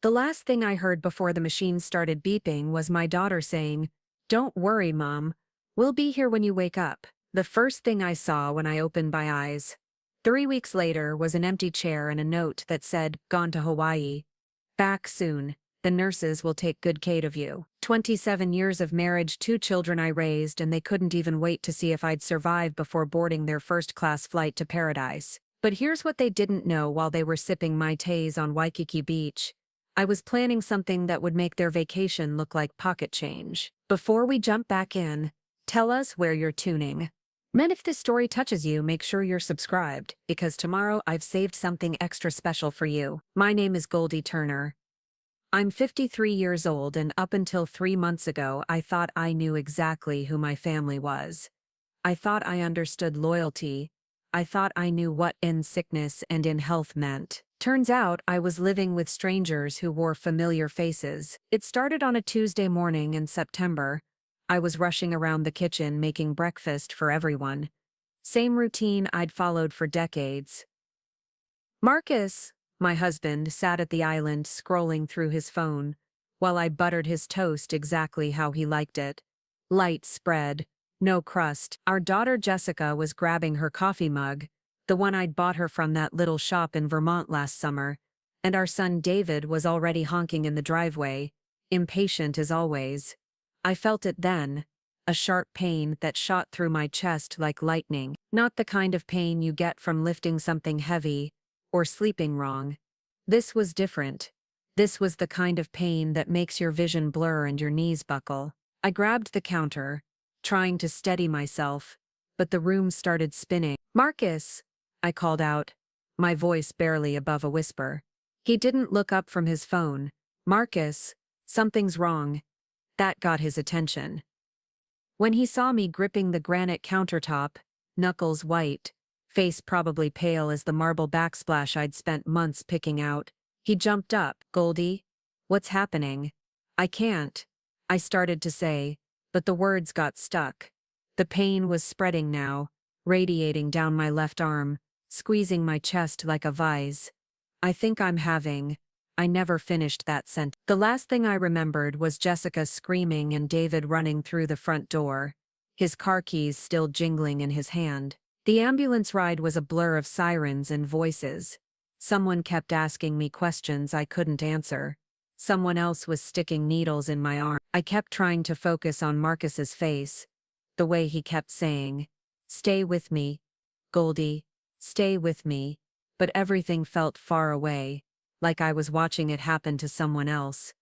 The last thing I heard before the machine started beeping was my daughter saying, "Don't worry, Mom. We'll be here when you wake up." The first thing I saw when I opened my eyes 3 weeks later was an empty chair and a note that said, "Gone to Hawaii. Back soon. The nurses will take good care of you." 27 years of marriage, 2 children I raised, and they couldn't even wait to see if I'd survive before boarding their first-class flight to paradise. But here's what they didn't know while they were sipping Mai Tais on Waikiki Beach. I was planning something that would make their vacation look like pocket change. Before we jump back in, tell us where you're tuning. And if this story touches you, make sure you're subscribed, because tomorrow I've saved something extra special for you. My name is Goldie Turner. I'm 53 years old, and up until 3 months ago, I thought I knew exactly who my family was. I thought I understood loyalty. I thought I knew what in sickness and in health meant. Turns out I was living with strangers who wore familiar faces. It started on a Tuesday morning in September. I was rushing around the kitchen making breakfast for everyone. Same routine I'd followed for decades. Marcus, my husband, sat at the island scrolling through his phone, while I buttered his toast exactly how he liked it. Light spread, no crust. Our daughter Jessica was grabbing her coffee mug, the one I'd bought her from that little shop in Vermont last summer, and our son David was already honking in the driveway, impatient as always. I felt it then, a sharp pain that shot through my chest like lightning. Not the kind of pain you get from lifting something heavy or sleeping wrong. This was different. This was the kind of pain that makes your vision blur and your knees buckle. I grabbed the counter, trying to steady myself, but the room started spinning. "Marcus!" I called out, my voice barely above a whisper. He didn't look up from his phone. "Marcus, something's wrong." That got his attention. When he saw me gripping the granite countertop, knuckles white, face probably pale as the marble backsplash I'd spent months picking out, he jumped up. "Goldie, what's happening?" "I can't," I started to say, but the words got stuck. The pain was spreading now, radiating down my left arm, squeezing my chest like a vise. I never finished that sentence. The last thing I remembered was Jessica screaming and David running through the front door, his car keys still jingling in his hand. The ambulance ride was a blur of sirens and voices. Someone kept asking me questions I couldn't answer. Someone else was sticking needles in my arm. I kept trying to focus on Marcus's face, the way he kept saying, "Stay with me, Goldie, stay with me," but everything felt far away, like I was watching it happen to someone else.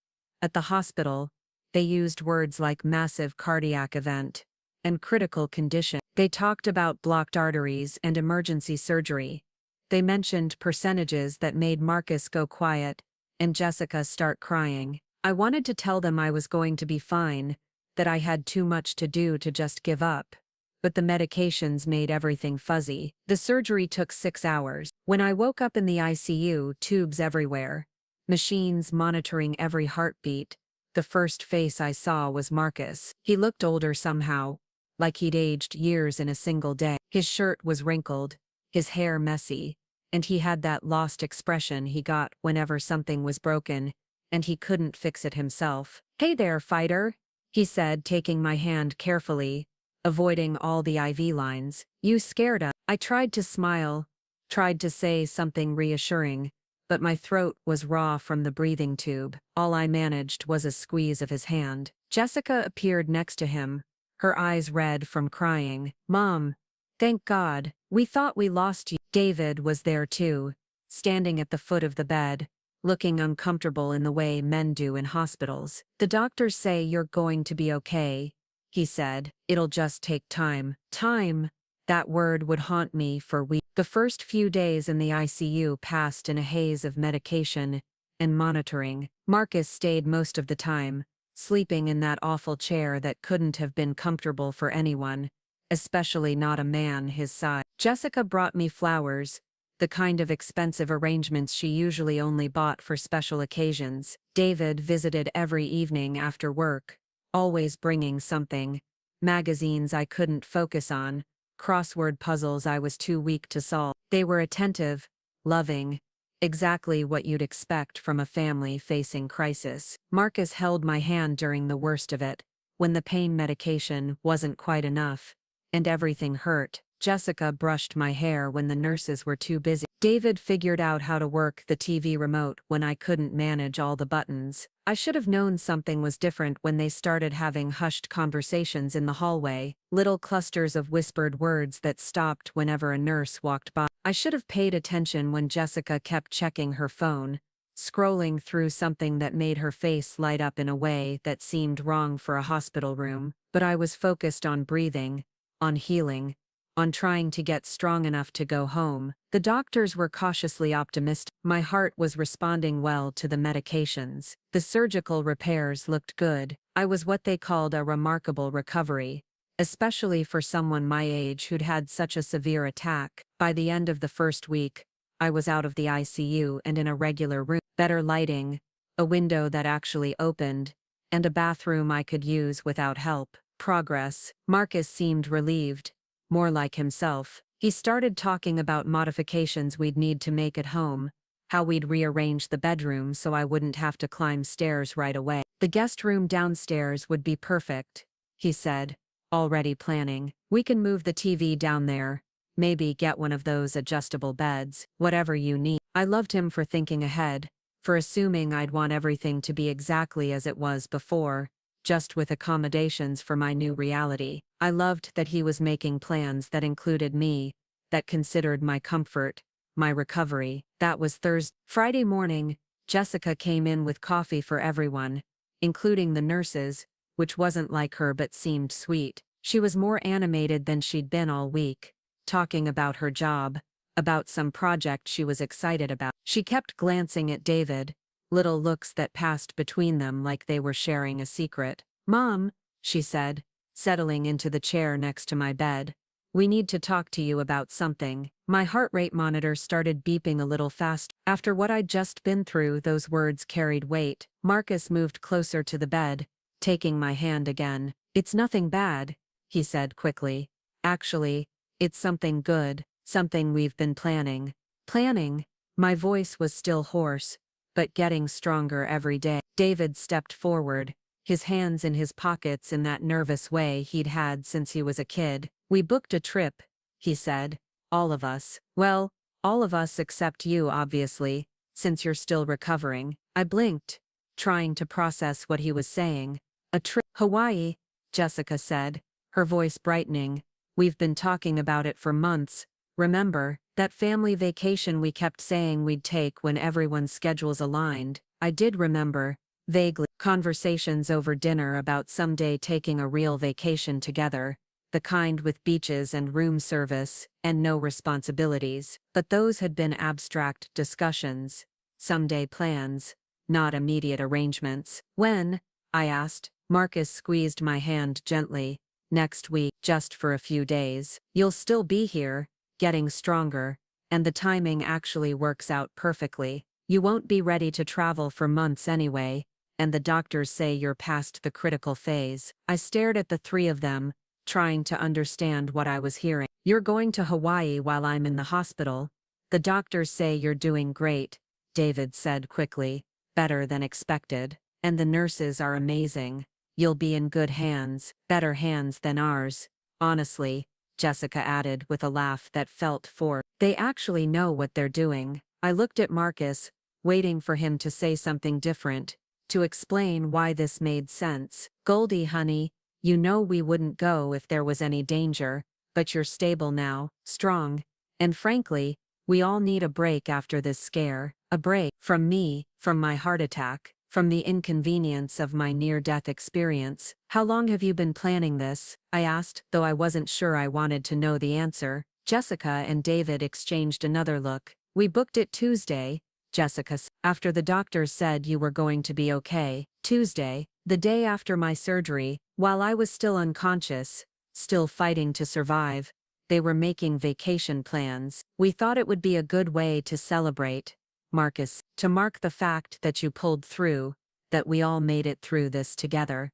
At the hospital, they used words like massive cardiac event and critical condition. They talked about blocked arteries and emergency surgery. They mentioned percentages that made Marcus go quiet and Jessica start crying. I wanted to tell them I was going to be fine, that I had too much to do to just give up. But the medications made everything fuzzy. The surgery took 6 hours. When I woke up in the ICU, tubes everywhere, machines monitoring every heartbeat, the first face I saw was Marcus. He looked older somehow, like he'd aged years in a single day. His shirt was wrinkled, his hair messy, and he had that lost expression he got whenever something was broken, and he couldn't fix it himself. "Hey there, fighter," he said, taking my hand carefully, avoiding all the IV lines. "You scared us." I tried to smile, tried to say something reassuring, but my throat was raw from the breathing tube. All I managed was a squeeze of his hand. Jessica appeared next to him, her eyes red from crying. "Mom, thank God, we thought we lost you." David was there too, standing at the foot of the bed, looking uncomfortable in the way men do in hospitals. "The doctors say you're going to be okay," he said. "It'll just take time." Time, that word would haunt me for weeks. The first few days in the ICU passed in a haze of medication and monitoring. Marcus stayed most of the time, sleeping in that awful chair that couldn't have been comfortable for anyone, especially not a man his size. Jessica brought me flowers, the kind of expensive arrangements she usually only bought for special occasions. David visited every evening after work, always bringing something: magazines I couldn't focus on, crossword puzzles I was too weak to solve. They were attentive, loving, exactly what you'd expect from a family facing crisis. Marcus held my hand during the worst of it, when the pain medication wasn't quite enough, and everything hurt. Jessica brushed my hair when the nurses were too busy. David figured out how to work the TV remote when I couldn't manage all the buttons. I should have known something was different when they started having hushed conversations in the hallway, little clusters of whispered words that stopped whenever a nurse walked by. I should have paid attention when Jessica kept checking her phone, scrolling through something that made her face light up in a way that seemed wrong for a hospital room, but I was focused on breathing, on healing, on trying to get strong enough to go home. The doctors were cautiously optimistic. My heart was responding well to the medications. The surgical repairs looked good. I was what they called a remarkable recovery, especially for someone my age who'd had such a severe attack. By the end of the first week, I was out of the ICU and in a regular room. Better lighting, a window that actually opened, and a bathroom I could use without help. Progress. Marcus seemed relieved. More like himself. He started talking about modifications we'd need to make at home, how we'd rearrange the bedroom so I wouldn't have to climb stairs right away. The guest room downstairs would be perfect, he said, already planning. We can move the TV down there, maybe get one of those adjustable beds, whatever you need. I loved him for thinking ahead, for assuming I'd want everything to be exactly as it was before, just with accommodations for my new reality. I loved that he was making plans that included me, that considered my comfort, my recovery. That was Thursday. Friday morning, Jessica came in with coffee for everyone, including the nurses, which wasn't like her but seemed sweet. She was more animated than she'd been all week, talking about her job, about some project she was excited about. She kept glancing at David, little looks that passed between them like they were sharing a secret. "Mom," she said, settling into the chair next to my bed, "we need to talk to you about something." My heart rate monitor started beeping a little fast. After what I'd just been through, those words carried weight. Marcus moved closer to the bed, taking my hand again. "It's nothing bad," he said quickly. "Actually, it's something good, something we've been planning." Planning? My voice was still hoarse, but getting stronger every day. David stepped forward, his hands in his pockets in that nervous way he'd had since he was a kid. "We booked a trip," he said. "All of us. Well, all of us except you, obviously, since you're still recovering." I blinked, trying to process what he was saying. "A trip? Hawaii," Jessica said, her voice brightening. "We've been talking about it for months. Remember, that family vacation we kept saying we'd take when everyone's schedules aligned?" I did remember, vaguely, conversations over dinner about someday taking a real vacation together, the kind with beaches and room service, and no responsibilities. But those had been abstract discussions, someday plans, not immediate arrangements. "When?" I asked. Marcus squeezed my hand gently. "Next week, just for a few days. You'll still be here, getting stronger, and the timing actually works out perfectly. You won't be ready to travel for months anyway, and the doctors say you're past the critical phase." I stared at the three of them, trying to understand what I was hearing. "You're going to Hawaii while I'm in the hospital. The doctors say you're doing great," David said quickly. "Better than expected. And the nurses are amazing. You'll be in good hands, better hands than ours, honestly," Jessica added with a laugh that felt forced. "They actually know what they're doing." I looked at Marcus, waiting for him to say something different, to explain why this made sense. "Goldie, honey, you know we wouldn't go if there was any danger, but you're stable now, strong, and frankly, we all need a break after this scare. A break from me, from my heart attack, from the inconvenience of my near-death experience." "How long have you been planning this?" I asked, though I wasn't sure I wanted to know the answer. Jessica and David exchanged another look. "We booked it Tuesday," Jessica said, "after the doctors said you were going to be okay." Tuesday, the day after my surgery, while I was still unconscious, still fighting to survive, they were making vacation plans. "We thought it would be a good way to celebrate, Marcus, to mark the fact that you pulled through, that we all made it through this together,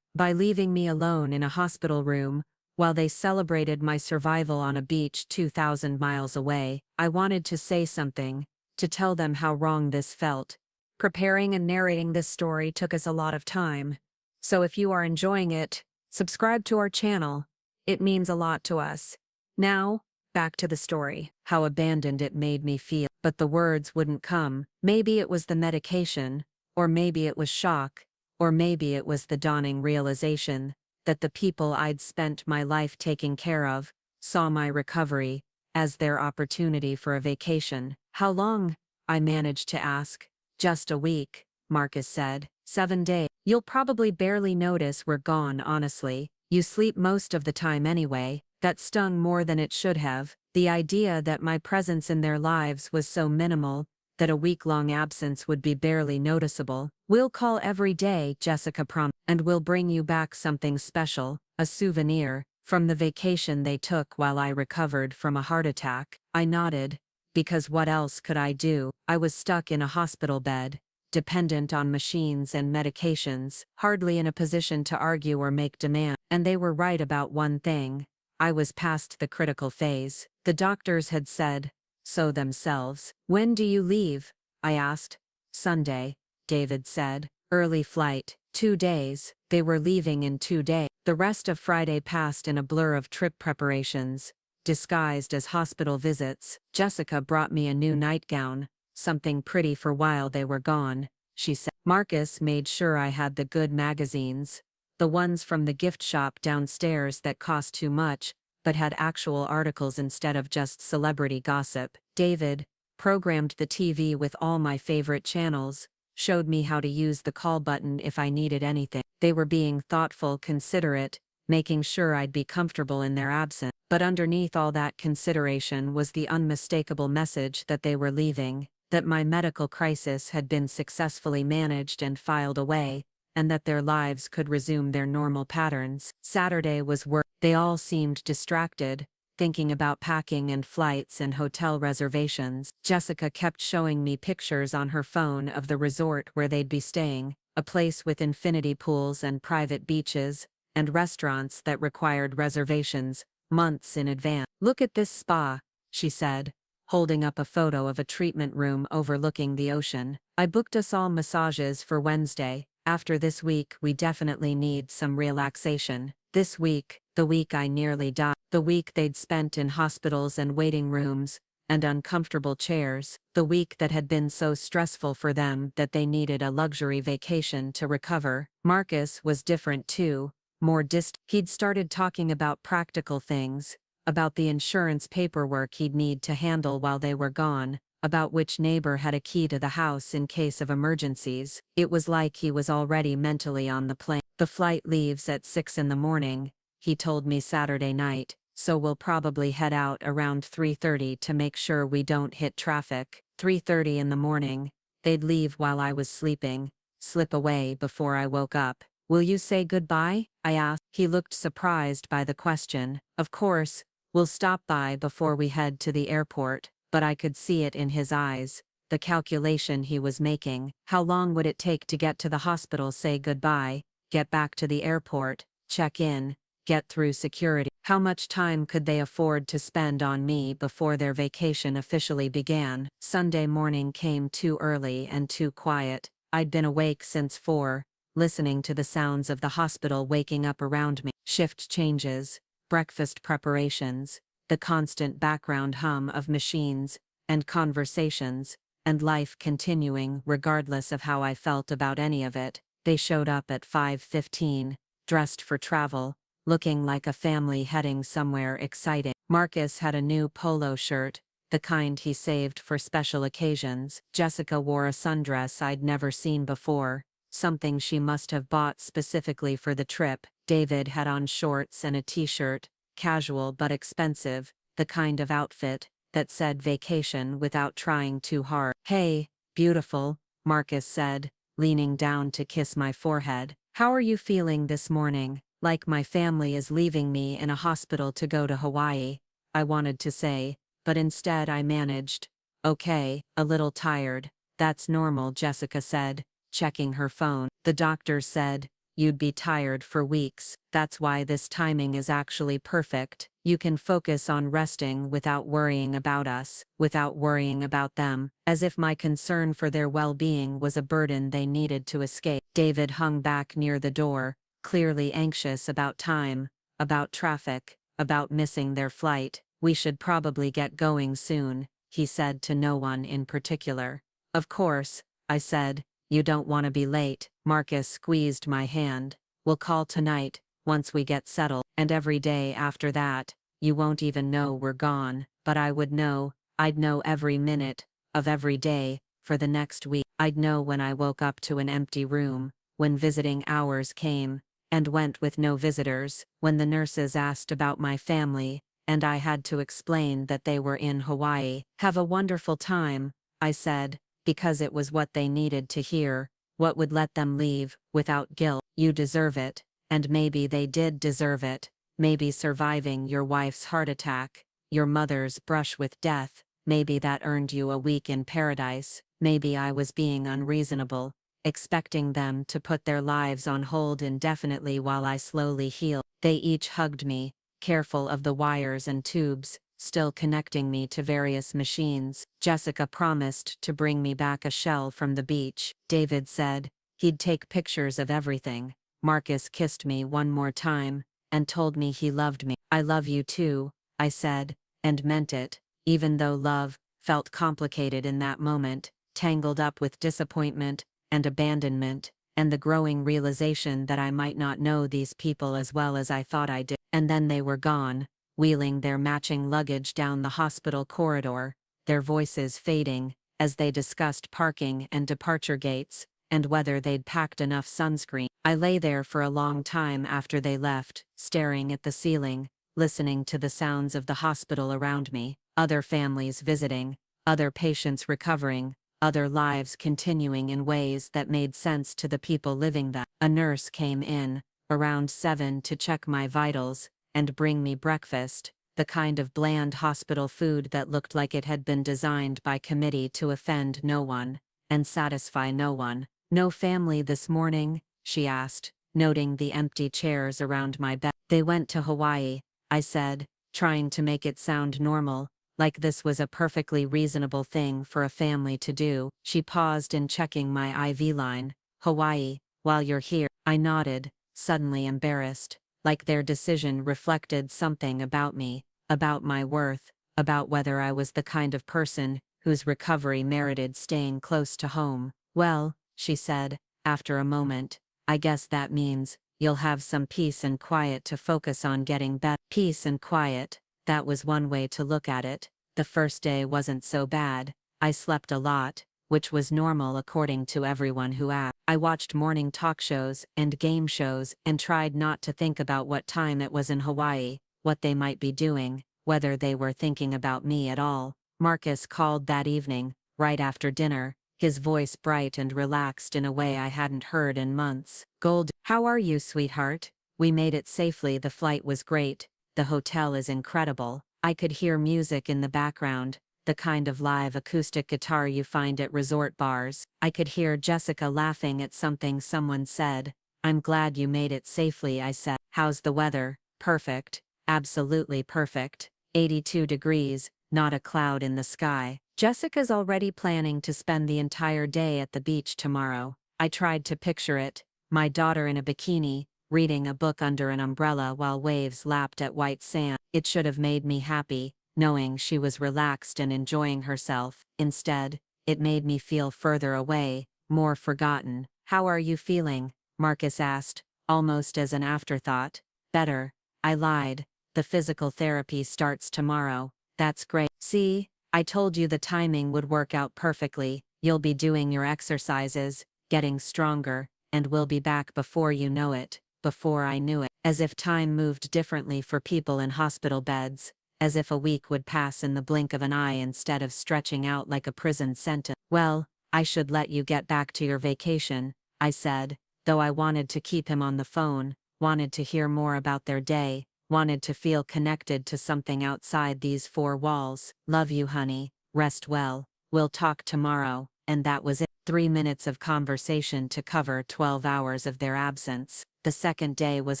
by leaving me alone in a hospital room, while they celebrated my survival on a beach 2,000 miles away." I wanted to say something, to tell them how wrong this felt. Preparing and narrating this story took us a lot of time. So if you are enjoying it, subscribe to our channel. It means a lot to us. Now, back to the story. How abandoned it made me feel. But the words wouldn't come. Maybe it was the medication, or maybe it was shock, or maybe it was the dawning realization that the people I'd spent my life taking care of saw my recovery as their opportunity for a vacation. How long? I managed to ask. Just a week, Marcus said. 7 days. You'll probably barely notice we're gone, honestly. You sleep most of the time anyway. That stung more than it should have. The idea that my presence in their lives was so minimal that a week-long absence would be barely noticeable. We'll call every day, Jessica promised, and we'll bring you back something special, a souvenir, from the vacation they took while I recovered from a heart attack. I nodded, because what else could I do? I was stuck in a hospital bed, dependent on machines and medications, hardly in a position to argue or make demands. And they were right about one thing. I was past the critical phase. The doctors had said so themselves. When do you leave? I asked. Sunday, David said. Early flight. 2 days. They were leaving in 2 days. The rest of Friday passed in a blur of trip preparations, disguised as hospital visits. Jessica brought me a new nightgown, something pretty for while they were gone, she said. Marcus made sure I had the good magazines, the ones from the gift shop downstairs that cost too much, but had actual articles instead of just celebrity gossip. David programmed the TV with all my favorite channels, showed me how to use the call button if I needed anything. They were being thoughtful, considerate, making sure I'd be comfortable in their absence. But underneath all that consideration was the unmistakable message that they were leaving, that my medical crisis had been successfully managed and filed away, and that their lives could resume their normal patterns. Saturday was work. They all seemed distracted, thinking about packing and flights and hotel reservations. Jessica kept showing me pictures on her phone of the resort where they'd be staying, a place with infinity pools and private beaches, and restaurants that required reservations months in advance. Look at this spa, she said, holding up a photo of a treatment room overlooking the ocean. I booked us all massages for Wednesday. After this week, we definitely need some relaxation. This week, the week I nearly died, the week they'd spent in hospitals and waiting rooms, and uncomfortable chairs, the week that had been so stressful for them that they needed a luxury vacation to recover. Marcus was different too, more distant. He'd started talking about practical things, about the insurance paperwork he'd need to handle while they were gone, about which neighbor had a key to the house in case of emergencies. It was like he was already mentally on the plane. The flight leaves at 6 in the morning, he told me Saturday night, so we'll probably head out around 3:30 to make sure we don't hit traffic. 3:30 in the morning. They'd leave while I was sleeping, slip away before I woke up. Will you say goodbye? I asked. He looked surprised by the question. Of course, we'll stop by before we head to the airport, but I could see it in his eyes, the calculation he was making. How long would it take to get to the hospital, say goodbye, get back to the airport, check in, get through security? How much time could they afford to spend on me before their vacation officially began? Sunday morning came too early and too quiet. I'd been awake since 4, listening to the sounds of the hospital waking up around me. Shift changes, breakfast preparations, the constant background hum of machines, and conversations, and life continuing regardless of how I felt about any of it. They showed up at 5:15, dressed for travel, looking like a family heading somewhere exciting. Marcus had a new polo shirt, the kind he saved for special occasions. Jessica wore a sundress I'd never seen before, something she must have bought specifically for the trip. David had on shorts and a t-shirt, casual but expensive, the kind of outfit that said vacation without trying too hard. Hey, beautiful, Marcus said, leaning down to kiss my forehead. How are you feeling this morning? Like my family is leaving me in a hospital to go to Hawaii, I wanted to say, but instead I managed. Okay, a little tired. That's normal, Jessica said, checking her phone. The doctor said, you'd be tired for weeks. That's why this timing is actually perfect. You can focus on resting without worrying about us, without worrying about them, as if my concern for their well-being was a burden they needed to escape. David hung back near the door, clearly anxious about time, about traffic, about missing their flight. We should probably get going soon, he said to no one in particular. Of course, I said. You don't want to be late. Marcus squeezed my hand. We'll call tonight, once we get settled, and every day after that, you won't even know we're gone, but I would know. I'd know every minute of every day for the next week. I'd know when I woke up to an empty room, when visiting hours came and went with no visitors, when the nurses asked about my family, and I had to explain that they were in Hawaii. Have a wonderful time, I said, because it was what they needed to hear, what would let them leave without guilt. You deserve it, and maybe they did deserve it. Maybe surviving your wife's heart attack, your mother's brush with death, maybe that earned you a week in paradise. Maybe I was being unreasonable, expecting them to put their lives on hold indefinitely while I slowly healed. They each hugged me, careful of the wires and tubes, still connecting me to various machines. Jessica promised to bring me back a shell from the beach. David said he'd take pictures of everything. Marcus kissed me one more time and told me he loved me. I love you too, I said, and meant it, even though love felt complicated in that moment, tangled up with disappointment and abandonment, and the growing realization that I might not know these people as well as I thought I did. And then they were gone, wheeling their matching luggage down the hospital corridor, their voices fading as they discussed parking and departure gates, and whether they'd packed enough sunscreen. I lay there for a long time after they left, staring at the ceiling, listening to the sounds of the hospital around me, other families visiting, other patients recovering, other lives continuing in ways that made sense to the people living them. A nurse came in, around 7, to check my vitals and bring me breakfast, the kind of bland hospital food that looked like it had been designed by committee to offend no one and satisfy no one. No family this morning? She asked, noting the empty chairs around my bed. They went to Hawaii, I said, trying to make it sound normal, like this was a perfectly reasonable thing for a family to do. She paused in checking my IV line. Hawaii, while you're here. I nodded, suddenly embarrassed, like their decision reflected something about me, about my worth, about whether I was the kind of person whose recovery merited staying close to home. Well, she said, after a moment, I guess that means you'll have some peace and quiet to focus on getting better. Peace and quiet, that was one way to look at it. The first day wasn't so bad. I slept a lot, which was normal according to everyone who asked. I watched morning talk shows and game shows and tried not to think about what time it was in Hawaii, what they might be doing, whether they were thinking about me at all. Marcus called that evening, right after dinner, his voice bright and relaxed in a way I hadn't heard in months. Gold, how are you, sweetheart? We made it safely. The flight was great. The hotel is incredible. I could hear music in the background, the kind of live acoustic guitar you find at resort bars. I could hear Jessica laughing at something someone said. I'm glad you made it safely, I said. How's the weather? Perfect. Absolutely perfect. 82 degrees, not a cloud in the sky. Jessica's already planning to spend the entire day at the beach tomorrow. I tried to picture it, my daughter in a bikini, reading a book under an umbrella while waves lapped at white sand. It should have made me happy, knowing she was relaxed and enjoying herself. Instead, it made me feel further away, more forgotten. How are you feeling? Marcus asked, almost as an afterthought. Better, I lied. The physical therapy starts tomorrow. That's great. See? I told you the timing would work out perfectly. You'll be doing your exercises, getting stronger, and we'll be back before you know it, before I knew it. As if time moved differently for people in hospital beds, as if a week would pass in the blink of an eye instead of stretching out like a prison sentence. Well, I should let you get back to your vacation, I said, though I wanted to keep him on the phone, wanted to hear more about their day, wanted to feel connected to something outside these four walls. Love you, honey. Rest well. We'll talk tomorrow. And that was it. 3 minutes of conversation to cover 12 hours of their absence. The second day was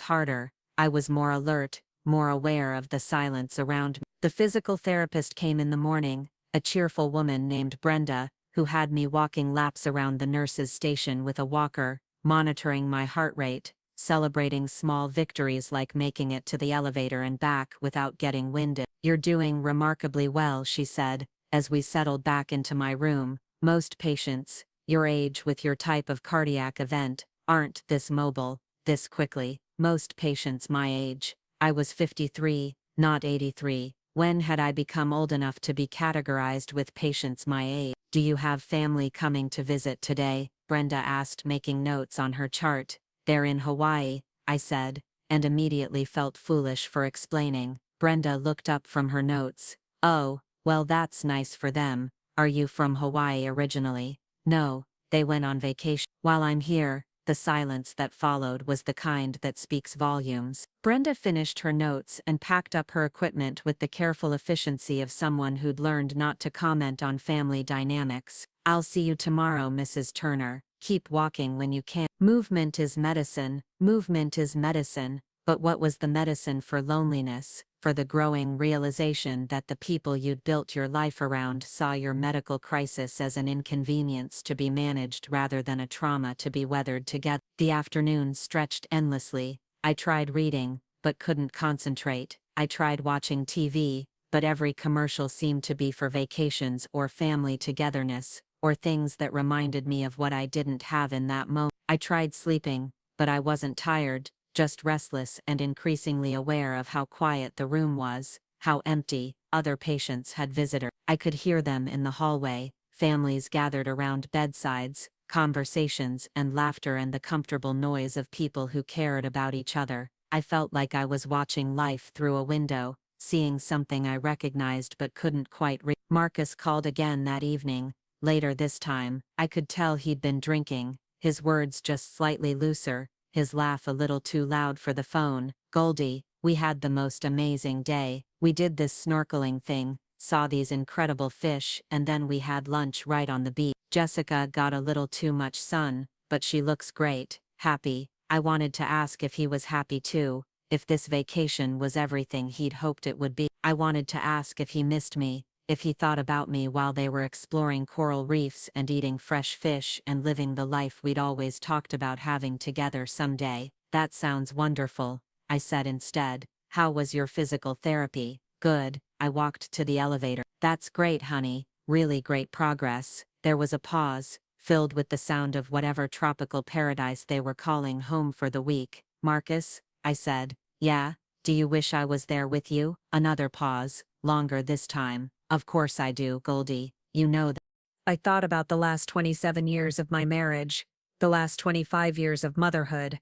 harder. I was more alert, more aware of the silence around me. The physical therapist came in the morning, a cheerful woman named Brenda, who had me walking laps around the nurse's station with a walker, monitoring my heart rate, celebrating small victories like making it to the elevator and back without getting winded. "You're doing remarkably well," she said, as we settled back into my room. "Most patients, your age with your type of cardiac event, aren't this mobile, this quickly. Most patients my age." I was 53, not 83. When had I become old enough to be categorized with patients my age? "Do you have family coming to visit today?" Brenda asked, making notes on her chart. "They're in Hawaii," I said, and immediately felt foolish for explaining. Brenda looked up from her notes. "Oh, well, that's nice for them. Are you from Hawaii originally?" "No, they went on vacation." "While I'm here." The silence that followed was the kind that speaks volumes. Brenda finished her notes and packed up her equipment with the careful efficiency of someone who'd learned not to comment on family dynamics. "I'll see you tomorrow, Mrs. Turner. Keep walking when you can." Movement is medicine, movement is medicine. But what was the medicine for loneliness, for the growing realization that the people you'd built your life around saw your medical crisis as an inconvenience to be managed rather than a trauma to be weathered together? The afternoon stretched endlessly. I tried reading, but couldn't concentrate. I tried watching TV, but every commercial seemed to be for vacations or family togetherness, or things that reminded me of what I didn't have in that moment. I tried sleeping, but I wasn't tired, just restless and increasingly aware of how quiet the room was, how empty. Other patients had visitors. I could hear them in the hallway, families gathered around bedsides, conversations and laughter and the comfortable noise of people who cared about each other. I felt like I was watching life through a window, seeing something I recognized but couldn't quite read. Marcus called again that evening. Later this time, I could tell he'd been drinking, his words just slightly looser, his laugh a little too loud for the phone. "Goldie, we had the most amazing day. We did this snorkeling thing, saw these incredible fish, and then we had lunch right on the beach. Jessica got a little too much sun, but she looks great, happy." I wanted to ask if he was happy too, if this vacation was everything he'd hoped it would be. I wanted to ask if he missed me, if he thought about me while they were exploring coral reefs and eating fresh fish and living the life we'd always talked about having together someday. "That sounds wonderful," I said instead. "How was your physical therapy?" "Good." I walked to the elevator. "That's great, honey. Really great progress." There was a pause, filled with the sound of whatever tropical paradise they were calling home for the week. "Marcus?" I said. "Yeah? Do you wish I was there with you?" Another pause, longer this time. "Of course I do, Goldie. You know that." I thought about the last 27 years of my marriage, the last 25 years of motherhood,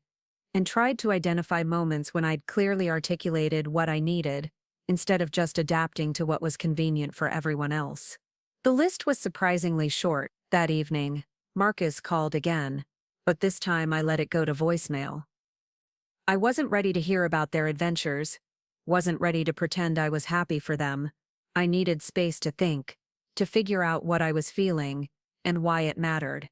and tried to identify moments when I'd clearly articulated what I needed, instead of just adapting to what was convenient for everyone else. The list was surprisingly short. That evening, Marcus called again, but this time I let it go to voicemail. I wasn't ready to hear about their adventures, wasn't ready to pretend I was happy for them. I needed space to think, to figure out what I was feeling, and why it mattered.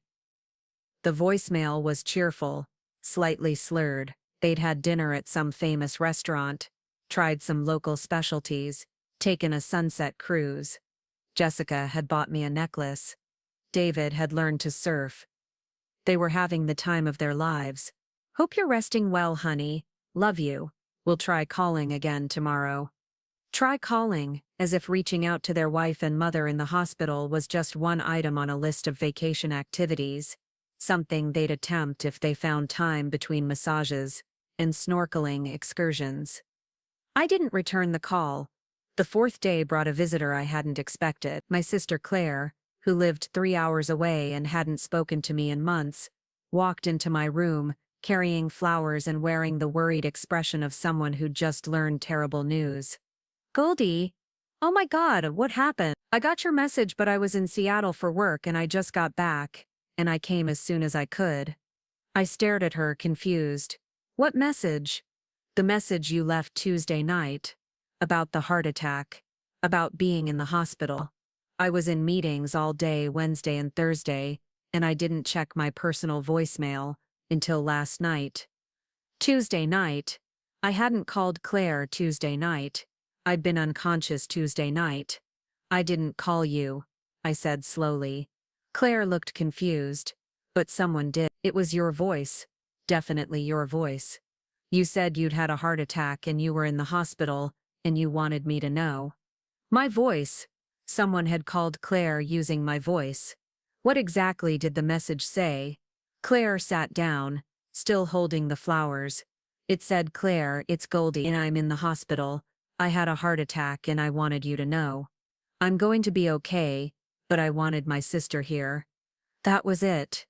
The voicemail was cheerful, slightly slurred. They'd had dinner at some famous restaurant, tried some local specialties, taken a sunset cruise. Jessica had bought me a necklace. David had learned to surf. They were having the time of their lives. "Hope you're resting well, honey. Love you. We'll try calling again tomorrow." Try calling, as if reaching out to their wife and mother in the hospital was just one item on a list of vacation activities, something they'd attempt if they found time between massages and snorkeling excursions. I didn't return the call. The fourth day brought a visitor I hadn't expected. My sister Claire, who lived 3 hours away and hadn't spoken to me in months, walked into my room, carrying flowers and wearing the worried expression of someone who'd just learned terrible news. "Goldie, oh my God, what happened? I got your message, but I was in Seattle for work and I just got back, and I came as soon as I could." I stared at her, confused. "What message?" "The message you left Tuesday night. About the heart attack. About being in the hospital. I was in meetings all day Wednesday and Thursday, and I didn't check my personal voicemail until last night." Tuesday night. I hadn't called Claire Tuesday night. I'd been unconscious Tuesday night. I didn't call you, I said slowly. Claire looked confused. But someone did. It was your voice. Definitely your voice. You said you'd had a heart attack and you were in the hospital, and you wanted me to know. My voice. Someone had called Claire using my voice. What exactly did the message say? Claire sat down, still holding the flowers. It said, Claire, it's Goldie and I'm in the hospital. I had a heart attack and I wanted you to know. I'm going to be okay, but I wanted my sister here. That was it.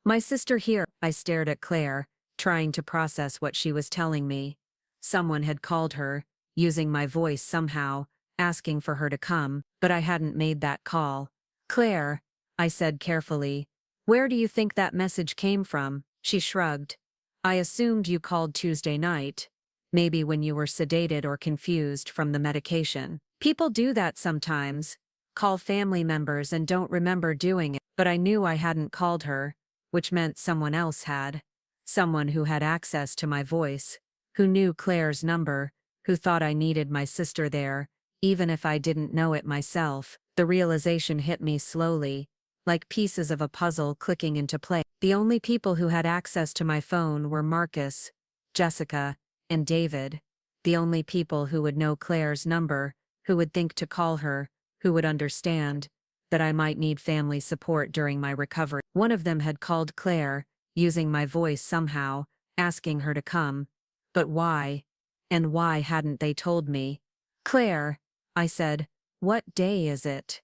My sister here. I stared at Claire, trying to process what she was telling me. Someone had called her, using my voice somehow, asking for her to come, but I hadn't made that call. Claire, I said carefully, where do you think that message came from? She shrugged. I assumed you called Tuesday night. Maybe when you were sedated or confused from the medication. People do that sometimes. Call family members and don't remember doing it. But I knew I hadn't called her, which meant someone else had. Someone who had access to my voice, who knew Claire's number, who thought I needed my sister there, even if I didn't know it myself. The realization hit me slowly, like pieces of a puzzle clicking into place. The only people who had access to my phone were Marcus, Jessica, and David. The only people who would know Claire's number, who would think to call her, who would understand that I might need family support during my recovery. One of them had called Claire, using my voice somehow, asking her to come. But why? And why hadn't they told me? Claire, I said, what day is it?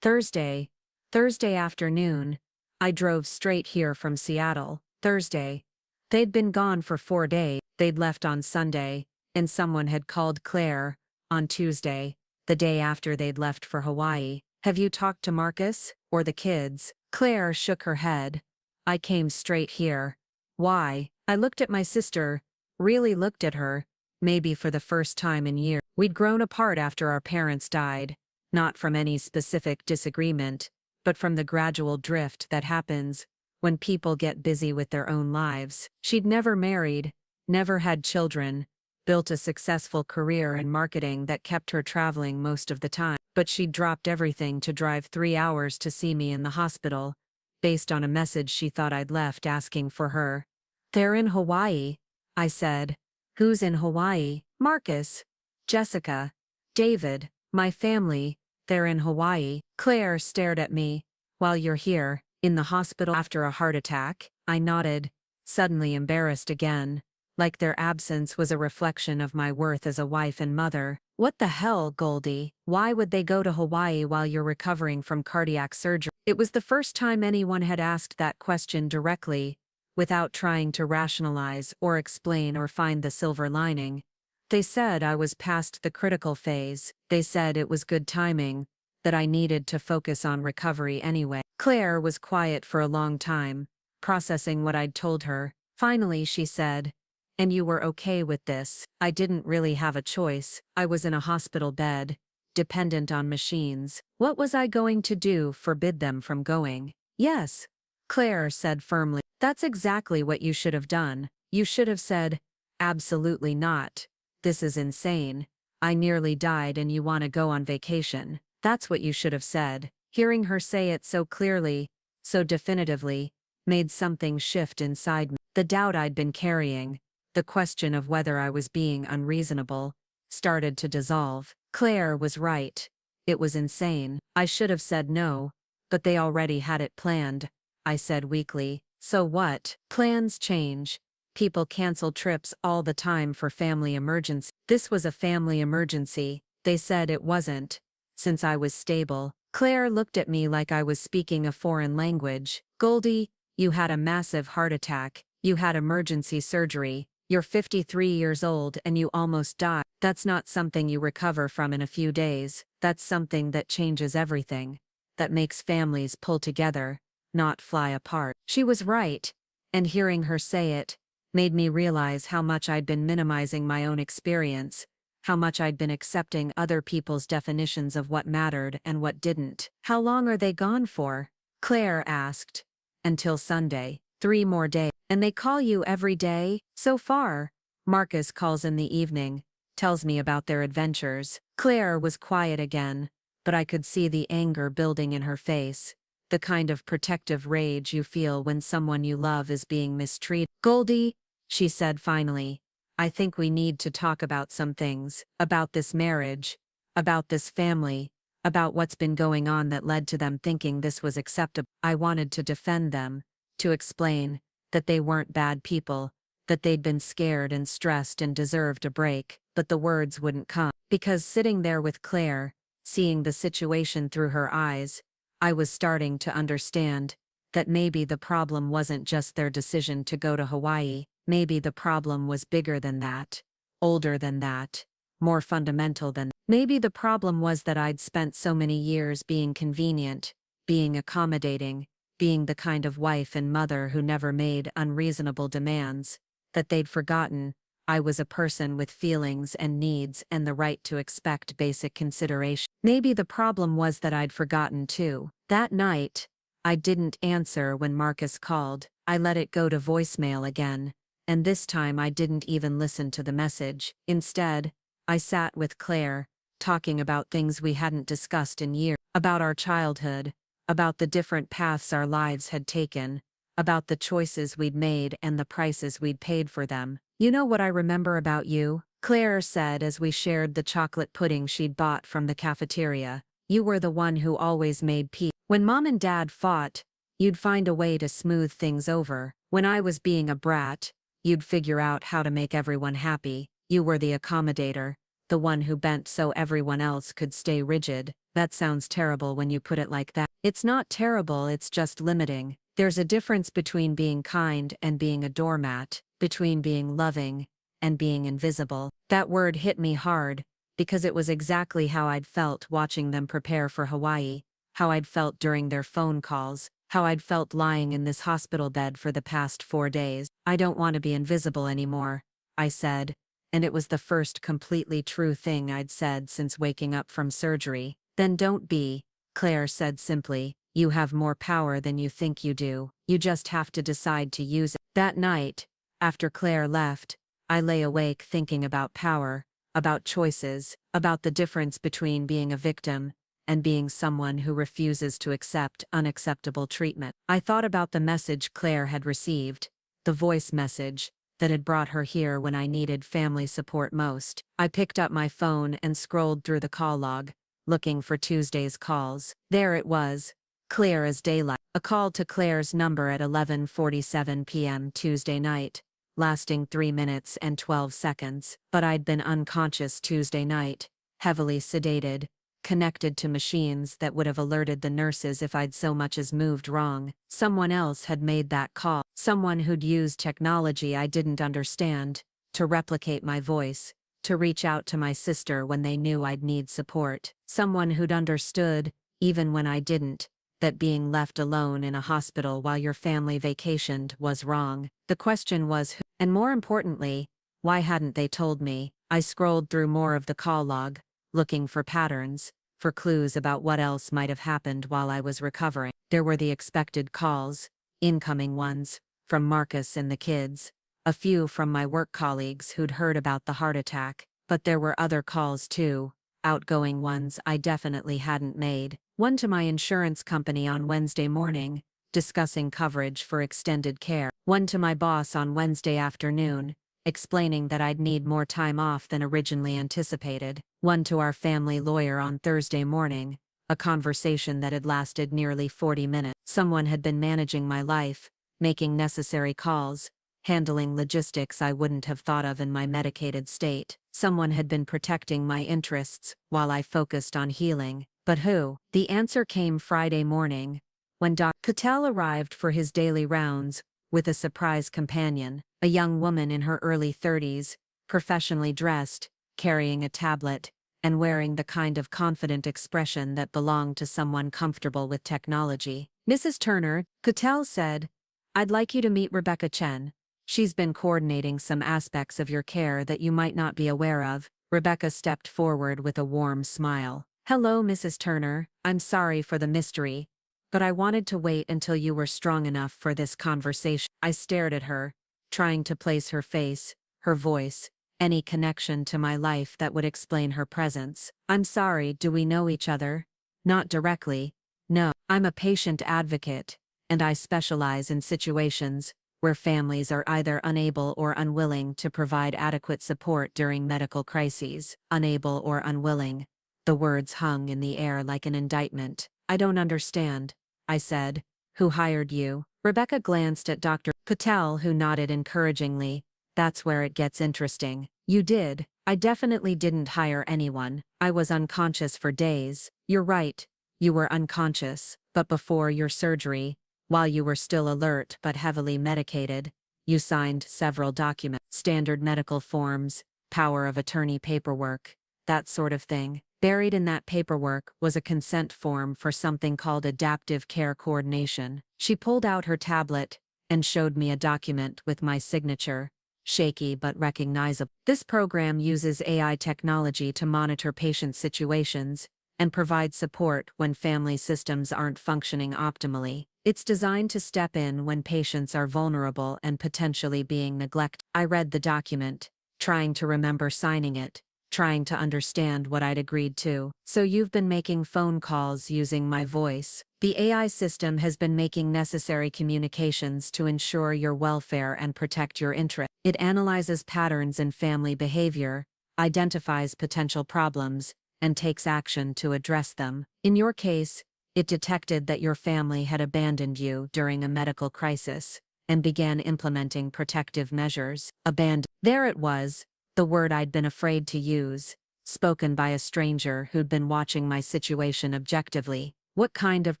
Thursday. Thursday afternoon. I drove straight here from Seattle. Thursday. They'd been gone for 4 days. They'd left on Sunday, and someone had called Claire on Tuesday, the day after they'd left for Hawaii. Have you talked to Marcus, or the kids? Claire shook her head. I came straight here. Why? I looked at my sister, really looked at her, maybe for the first time in years. We'd grown apart after our parents died, not from any specific disagreement, but from the gradual drift that happens when people get busy with their own lives. She'd never married, never had children, built a successful career in marketing that kept her traveling most of the time. But she'd dropped everything to drive 3 hours to see me in the hospital, based on a message she thought I'd left asking for her. They're in Hawaii, I said. Who's in Hawaii? Marcus, Jessica, David, my family. They're in Hawaii. Claire stared at me. While you're here, in the hospital after a heart attack? I nodded, suddenly embarrassed again, like their absence was a reflection of my worth as a wife and mother. What the hell, Goldie? Why would they go to Hawaii while you're recovering from cardiac surgery? It was the first time anyone had asked that question directly, without trying to rationalize or explain or find the silver lining. They said I was past the critical phase. They said it was good timing, that I needed to focus on recovery anyway. Claire was quiet for a long time, processing what I'd told her. Finally, she said, and you were okay with this? I didn't really have a choice. I was in a hospital bed, dependent on machines. What was I going to do? Forbid them from going? Yes, Claire said firmly. That's exactly what you should have done. You should have said, absolutely not. This is insane. I nearly died and you want to go on vacation. That's what you should have said. Hearing her say it so clearly, so definitively, made something shift inside me. The doubt I'd been carrying, the question of whether I was being unreasonable, started to dissolve. Claire was right. It was insane. I should have said no, but they already had it planned, I said weakly. So what? Plans change. People cancel trips all the time for family emergencies. This was a family emergency. They said it wasn't, since I was stable. Claire looked at me like I was speaking a foreign language. Goldie, you had a massive heart attack. You had emergency surgery. You're 53 years old and you almost died. That's not something you recover from in a few days. That's something that changes everything. That makes families pull together, not fly apart. She was right, and hearing her say it made me realize how much I'd been minimizing my own experience, how much I'd been accepting other people's definitions of what mattered and what didn't. How long are they gone for? Claire asked. Until Sunday. 3 more days. And they call you every day? So far, Marcus calls in the evening, tells me about their adventures. Claire was quiet again, but I could see the anger building in her face, the kind of protective rage you feel when someone you love is being mistreated. Goldie, she said finally, I think we need to talk about some things, about this marriage, about this family, about what's been going on that led to them thinking this was acceptable. I wanted to defend them, to explain that they weren't bad people, that they'd been scared and stressed and deserved a break, but the words wouldn't come. Because sitting there with Claire, seeing the situation through her eyes, I was starting to understand that maybe the problem wasn't just their decision to go to Hawaii, maybe the problem was bigger than that, older than that, more fundamental than that. Maybe the problem was that I'd spent so many years being convenient, being accommodating, being the kind of wife and mother who never made unreasonable demands, that they'd forgotten I was a person with feelings and needs and the right to expect basic consideration. Maybe the problem was that I'd forgotten too. That night, I didn't answer when Marcus called. I let it go to voicemail again, and this time I didn't even listen to the message. Instead, I sat with Claire, talking about things we hadn't discussed in years, about our childhood, about the different paths our lives had taken, about the choices we'd made and the prices we'd paid for them. You know what I remember about you? Claire said as we shared the chocolate pudding she'd bought from the cafeteria. You were the one who always made peace. When Mom and Dad fought, you'd find a way to smooth things over. When I was being a brat, you'd figure out how to make everyone happy. You were the accommodator, the one who bent so everyone else could stay rigid. That sounds terrible when you put it like that. It's not terrible, it's just limiting. There's a difference between being kind and being a doormat, between being loving and being invisible. That word hit me hard, because it was exactly how I'd felt watching them prepare for Hawaii, how I'd felt during their phone calls, how I'd felt lying in this hospital bed for the past 4 days. I don't want to be invisible anymore, I said, and it was the first completely true thing I'd said since waking up from surgery. Then don't be, Claire said simply. You have more power than you think you do. You just have to decide to use it. That night, after Claire left, I lay awake thinking about power, about choices, about the difference between being a victim and being someone who refuses to accept unacceptable treatment. I thought about the message Claire had received, the voice message that had brought her here when I needed family support most. I picked up my phone and scrolled through the call log, looking for Tuesday's calls. There it was, clear as daylight. A call to Claire's number at 11:47 p.m. Tuesday night, lasting 3 minutes and 12 seconds. But I'd been unconscious Tuesday night, heavily sedated, connected to machines that would have alerted the nurses if I'd so much as moved wrong. Someone else had made that call, someone who'd used technology I didn't understand, to replicate my voice, to reach out to my sister when they knew I'd need support. Someone who'd understood, even when I didn't, that being left alone in a hospital while your family vacationed was wrong. The question was who, and more importantly, why hadn't they told me? I scrolled through more of the call log, looking for patterns, for clues about what else might have happened while I was recovering. There were the expected calls, incoming ones, from Marcus and the kids, a few from my work colleagues who'd heard about the heart attack, but there were other calls too, outgoing ones I definitely hadn't made. One to my insurance company on Wednesday morning, discussing coverage for extended care. One to my boss on Wednesday afternoon, explaining that I'd need more time off than originally anticipated. One to our family lawyer on Thursday morning, a conversation that had lasted nearly 40 minutes. Someone had been managing my life, making necessary calls, handling logistics I wouldn't have thought of in my medicated state. Someone had been protecting my interests while I focused on healing. But who? The answer came Friday morning, when Dr. Patel arrived for his daily rounds, with a surprise companion, a young woman in her early 30s, professionally dressed, carrying a tablet, and wearing the kind of confident expression that belonged to someone comfortable with technology. Mrs. Turner, Patel said, I'd like you to meet Rebecca Chen. She's been coordinating some aspects of your care that you might not be aware of. Rebecca stepped forward with a warm smile. Hello, Mrs. Turner. I'm sorry for the mystery, but I wanted to wait until you were strong enough for this conversation. I stared at her, trying to place her face, her voice, any connection to my life that would explain her presence. I'm sorry, do we know each other? Not directly. No, I'm a patient advocate, and I specialize in situations where families are either unable or unwilling to provide adequate support during medical crises. Unable or unwilling. The words hung in the air like an indictment. I don't understand, I said. Who hired you? Rebecca glanced at Dr. Patel, who nodded encouragingly. That's where it gets interesting. You did. I definitely didn't hire anyone. I was unconscious for days. You're right. You were unconscious, but before your surgery, while you were still alert but heavily medicated, you signed several documents, standard medical forms, power of attorney paperwork, that sort of thing. Buried in that paperwork was a consent form for something called adaptive care coordination. She pulled out her tablet and showed me a document with my signature, shaky but recognizable. This program uses AI technology to monitor patient situations and provide support when family systems aren't functioning optimally. It's designed to step in when patients are vulnerable and potentially being neglected. I read the document, trying to remember signing it, trying to understand what I'd agreed to. So you've been making phone calls using my voice. The AI system has been making necessary communications to ensure your welfare and protect your interests. It analyzes patterns in family behavior, identifies potential problems, and takes action to address them. In your case, it detected that your family had abandoned you during a medical crisis and began implementing protective measures. Abandon. There it was, the word I'd been afraid to use, spoken by a stranger who'd been watching my situation objectively. What kind of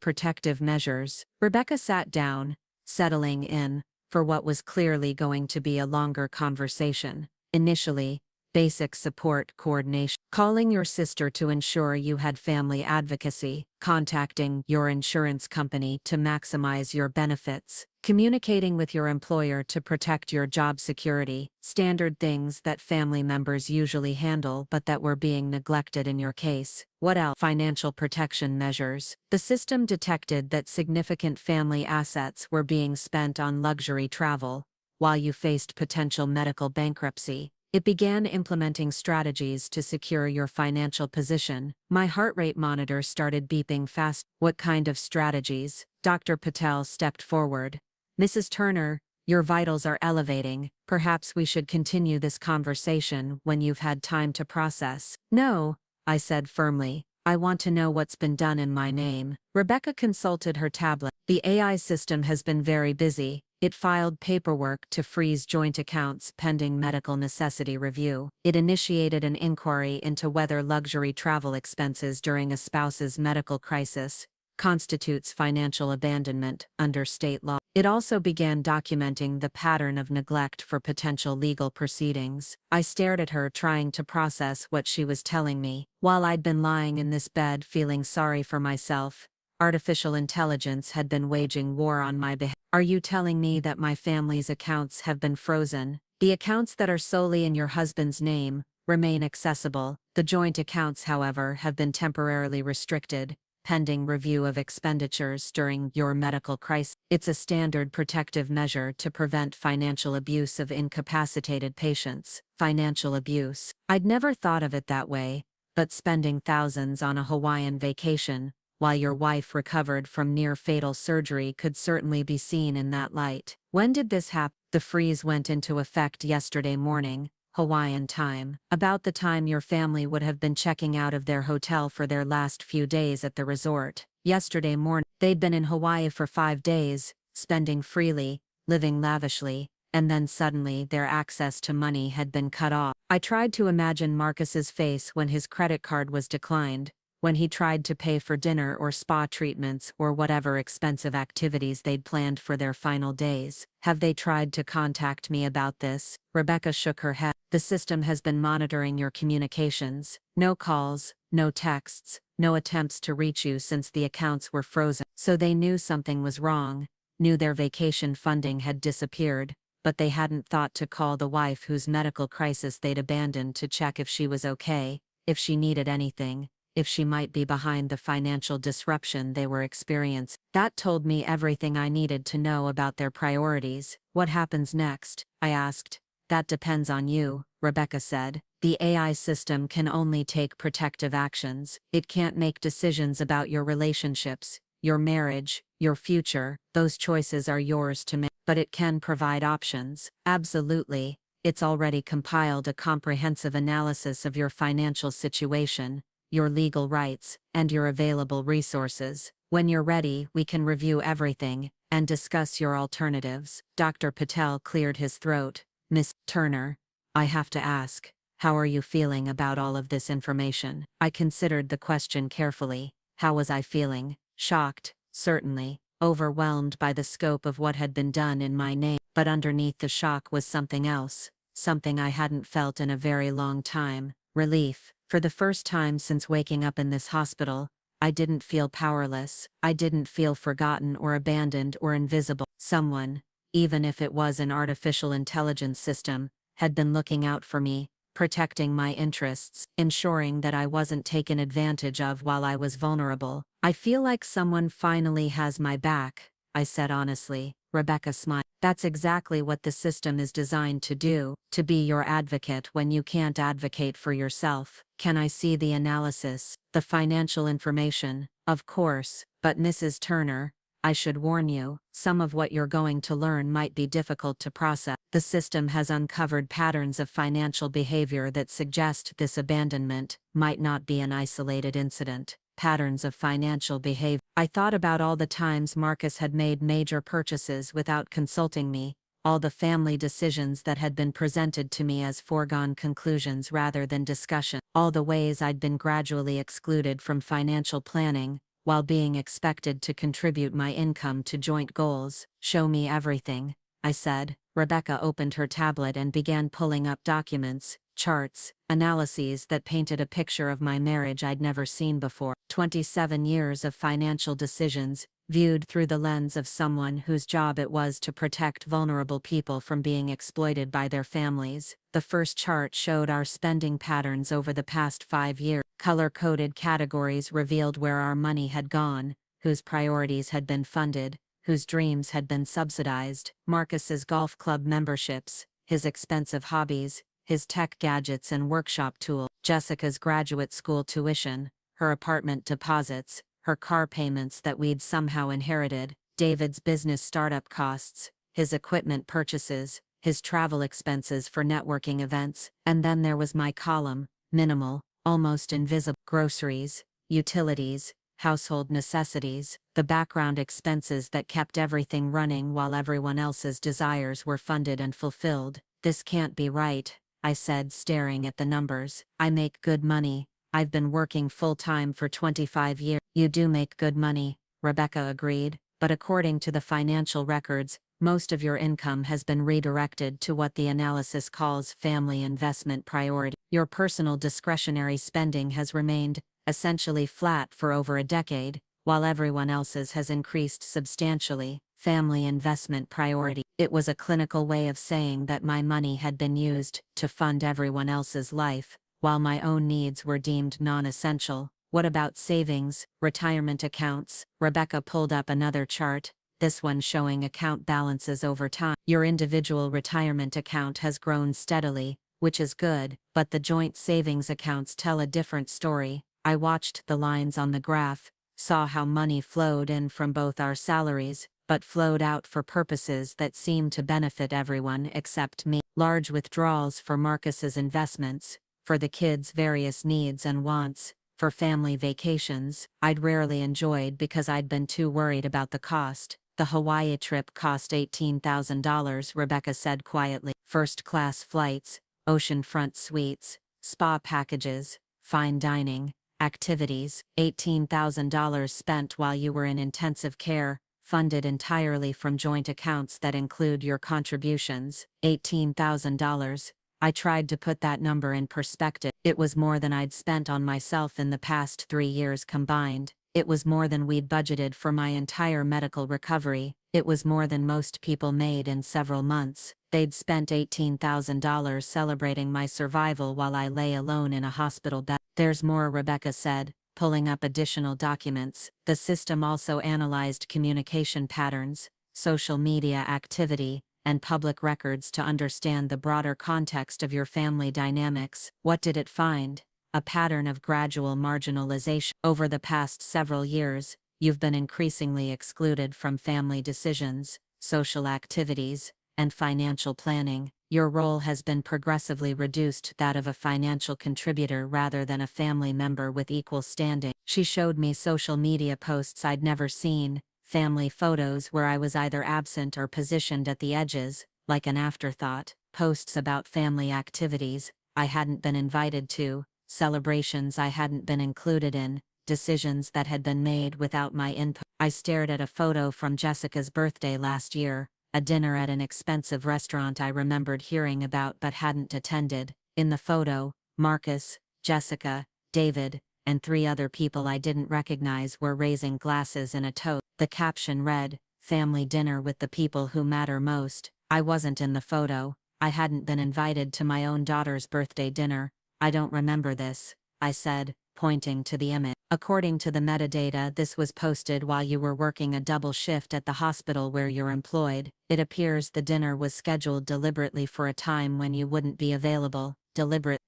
protective measures? Rebecca sat down, settling in for what was clearly going to be a longer conversation. Initially, basic support coordination, calling your sister to ensure you had family advocacy, contacting your insurance company to maximize your benefits, communicating with your employer to protect your job security, standard things that family members usually handle but that were being neglected in your case. What else? Financial protection measures. The system detected that significant family assets were being spent on luxury travel, while you faced potential medical bankruptcy. It began implementing strategies to secure your financial position. My heart rate monitor started beeping fast. What kind of strategies? Dr. Patel stepped forward. Mrs. Turner, your vitals are elevating. Perhaps we should continue this conversation when you've had time to process. No, I said firmly. I want to know what's been done in my name. Rebecca consulted her tablet. The AI system has been very busy. It filed paperwork to freeze joint accounts pending medical necessity review. It initiated an inquiry into whether luxury travel expenses during a spouse's medical crisis constitutes financial abandonment under state law. It also began documenting the pattern of neglect for potential legal proceedings. I stared at her, trying to process what she was telling me. While I'd been lying in this bed feeling sorry for myself, artificial intelligence had been waging war on my behalf. Are you telling me that my family's accounts have been frozen? The accounts that are solely in your husband's name remain accessible. The joint accounts, however, have been temporarily restricted, pending review of expenditures during your medical crisis. It's a standard protective measure to prevent financial abuse of incapacitated patients. Financial abuse. I'd never thought of it that way, but spending thousands on a Hawaiian vacation while your wife recovered from near-fatal surgery could certainly be seen in that light. When did this happen? The freeze went into effect yesterday morning, Hawaiian time, about the time your family would have been checking out of their hotel for their last few days at the resort. Yesterday morning, they'd been in Hawaii for 5 days, spending freely, living lavishly, and then suddenly their access to money had been cut off. I tried to imagine Marcus's face when his credit card was declined, when he tried to pay for dinner or spa treatments or whatever expensive activities they'd planned for their final days. Have they tried to contact me about this? Rebecca shook her head. The system has been monitoring your communications. No calls, no texts, no attempts to reach you since the accounts were frozen. So they knew something was wrong, knew their vacation funding had disappeared, but they hadn't thought to call the wife whose medical crisis they'd abandoned to check if she was okay, if she needed anything, if she might be behind the financial disruption they were experiencing. That told me everything I needed to know about their priorities. What happens next? I asked, That depends on you, Rebecca said. The AI system can only take protective actions. It can't make decisions about your relationships, your marriage, your future. Those choices are yours to make. But it can provide options. Absolutely. It's already compiled a comprehensive analysis of your financial situation, your legal rights, and your available resources. When you're ready, we can review everything and discuss your alternatives. Dr. Patel cleared his throat. Miss Turner, I have to ask, how are you feeling about all of this information? I considered the question carefully. How was I feeling? Shocked, certainly, overwhelmed by the scope of what had been done in my name. But underneath the shock was something else, something I hadn't felt in a very long time. Relief. For the first time since waking up in this hospital, I didn't feel powerless. I didn't feel forgotten or abandoned or invisible. Someone, even if it was an artificial intelligence system, had been looking out for me, protecting my interests, ensuring that I wasn't taken advantage of while I was vulnerable. I feel like someone finally has my back, I said honestly. Rebecca smiled. That's exactly what the system is designed to do, to be your advocate when you can't advocate for yourself. Can I see the analysis, the financial information? Of course, but Mrs. Turner, I should warn you, some of what you're going to learn might be difficult to process. The system has uncovered patterns of financial behavior that suggest this abandonment might not be an isolated incident. Patterns of financial behavior. I thought about all the times Marcus had made major purchases without consulting me, all the family decisions that had been presented to me as foregone conclusions rather than discussion, all the ways I'd been gradually excluded from financial planning, while being expected to contribute my income to joint goals. Show me everything, I said. Rebecca opened her tablet and began pulling up documents, charts, analyses that painted a picture of my marriage I'd never seen before. 27 years of financial decisions, viewed through the lens of someone whose job it was to protect vulnerable people from being exploited by their families. The first chart showed our spending patterns over the past 5 years. Color-coded categories revealed where our money had gone, whose priorities had been funded, whose dreams had been subsidized. Marcus's golf club memberships, his expensive hobbies, his tech gadgets and workshop tools, Jessica's graduate school tuition, her apartment deposits, her car payments that we'd somehow inherited, David's business startup costs, his equipment purchases, his travel expenses for networking events, and then there was my column, minimal, almost invisible, groceries, utilities, household necessities, the background expenses that kept everything running while everyone else's desires were funded and fulfilled. This can't be right, I said, staring at the numbers. I make good money. I've been working full-time for 25 years. You do make good money, Rebecca agreed, but according to the financial records, most of your income has been redirected to what the analysis calls family investment priority. Your personal discretionary spending has remained essentially flat for over a decade, while everyone else's has increased substantially. Family investment priority. It was a clinical way of saying that my money had been used to fund everyone else's life, while my own needs were deemed non-essential. What about savings, retirement accounts? Rebecca pulled up another chart, this one showing account balances over time. Your individual retirement account has grown steadily, which is good, but the joint savings accounts tell a different story. I watched the lines on the graph, saw how money flowed in from both our salaries, but flowed out for purposes that seemed to benefit everyone except me. Large withdrawals for Marcus's investments, for the kids' various needs and wants, for family vacations I'd rarely enjoyed because I'd been too worried about the cost. The Hawaii trip cost $18,000, Rebecca said quietly. First-class flights, oceanfront suites, spa packages, fine dining, activities, $18,000 spent while you were in intensive care, funded entirely from joint accounts that include your contributions. $18,000. I tried to put that number in perspective. It was more than I'd spent on myself in the past 3 years combined. It was more than we'd budgeted for my entire medical recovery. It was more than most people made in several months. They'd spent $18,000 celebrating my survival while I lay alone in a hospital bed. There's more, Rebecca said, pulling up additional documents. The system also analyzed communication patterns, social media activity, and public records to understand the broader context of your family dynamics. What did it find? A pattern of gradual marginalization. Over the past several years, you've been increasingly excluded from family decisions, social activities, and financial planning. Your role has been progressively reduced to that of a financial contributor rather than a family member with equal standing. She showed me social media posts I'd never seen, family photos where I was either absent or positioned at the edges, like an afterthought, posts about family activities I hadn't been invited to, celebrations I hadn't been included in, decisions that had been made without my input. I stared at a photo from Jessica's birthday last year, a dinner at an expensive restaurant I remembered hearing about but hadn't attended. In the photo, Marcus, Jessica, David, and 3 other people I didn't recognize were raising glasses in a toast. The caption read, "Family dinner with the people who matter most." I wasn't in the photo. I hadn't been invited to my own daughter's birthday dinner. "I don't remember this," I said, pointing to the image. According to the metadata, this was posted while you were working a double shift at the hospital where you're employed. It appears the dinner was scheduled deliberately for a time when you wouldn't be available.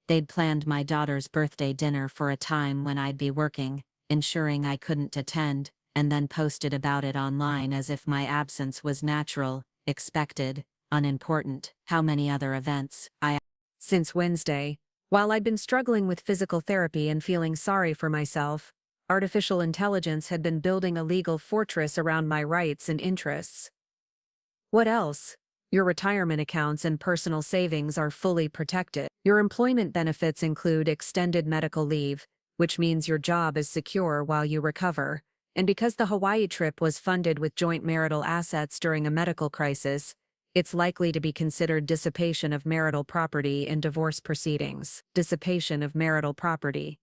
They'd planned my daughter's birthday dinner for a time when I'd be working, ensuring I couldn't attend, and then posted about it online as if my absence was natural, expected, unimportant. How many other events? Since Wednesday, while I'd been struggling with physical therapy and feeling sorry for myself, artificial intelligence had been building a legal fortress around my rights and interests. What else? Your retirement accounts and personal savings are fully protected. Your employment benefits include extended medical leave, which means your job is secure while you recover. And because the Hawaii trip was funded with joint marital assets during a medical crisis, it's likely to be considered dissipation of marital property in divorce proceedings. Dissipation of marital property.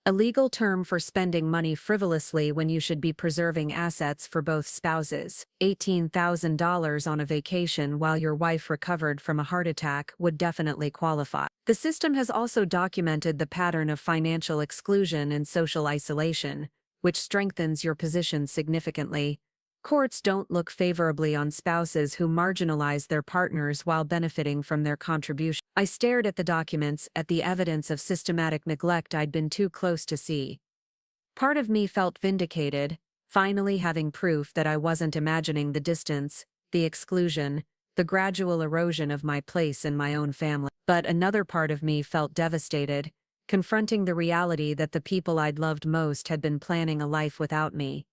A legal term for spending money frivolously when you should be preserving assets for both spouses. $18,000 on a vacation while your wife recovered from a heart attack would definitely qualify. The system has also documented the pattern of financial exclusion and social isolation, which strengthens your position significantly. Courts don't look favorably on spouses who marginalize their partners while benefiting from their contribution. I stared at the documents, at the evidence of systematic neglect I'd been too close to see. Part of me felt vindicated, finally having proof that I wasn't imagining the distance, the exclusion, the gradual erosion of my place in my own family. But another part of me felt devastated, confronting the reality that the people I'd loved most had been planning a life without me.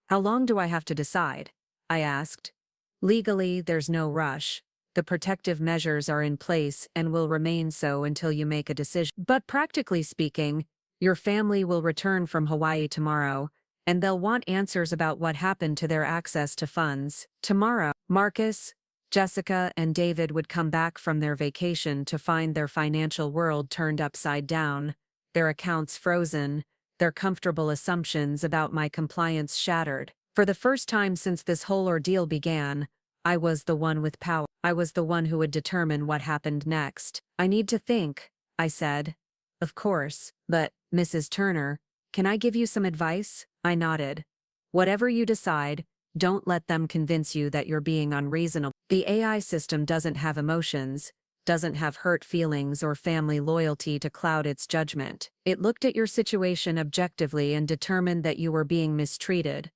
"How long do I have to decide?" I asked. "Legally, there's no rush. The protective measures are in place and will remain so until you make a decision. But practically speaking, your family will return from Hawaii tomorrow, and they'll want answers about what happened to their access to funds. Tomorrow, Marcus, Jessica, and David would come back from their vacation to find their financial world turned upside down, their accounts frozen, their comfortable assumptions about my compliance shattered. For the first time since this whole ordeal began, I was the one with power. I was the one who would determine what happened next. "I need to think," I said. "Of course, but, Mrs. Turner, can I give you some advice?" I nodded. "Whatever you decide, don't let them convince you that you're being unreasonable. The AI system doesn't have emotions, doesn't have hurt feelings or family loyalty to cloud its judgment. It looked at your situation objectively and determined that you were being mistreated.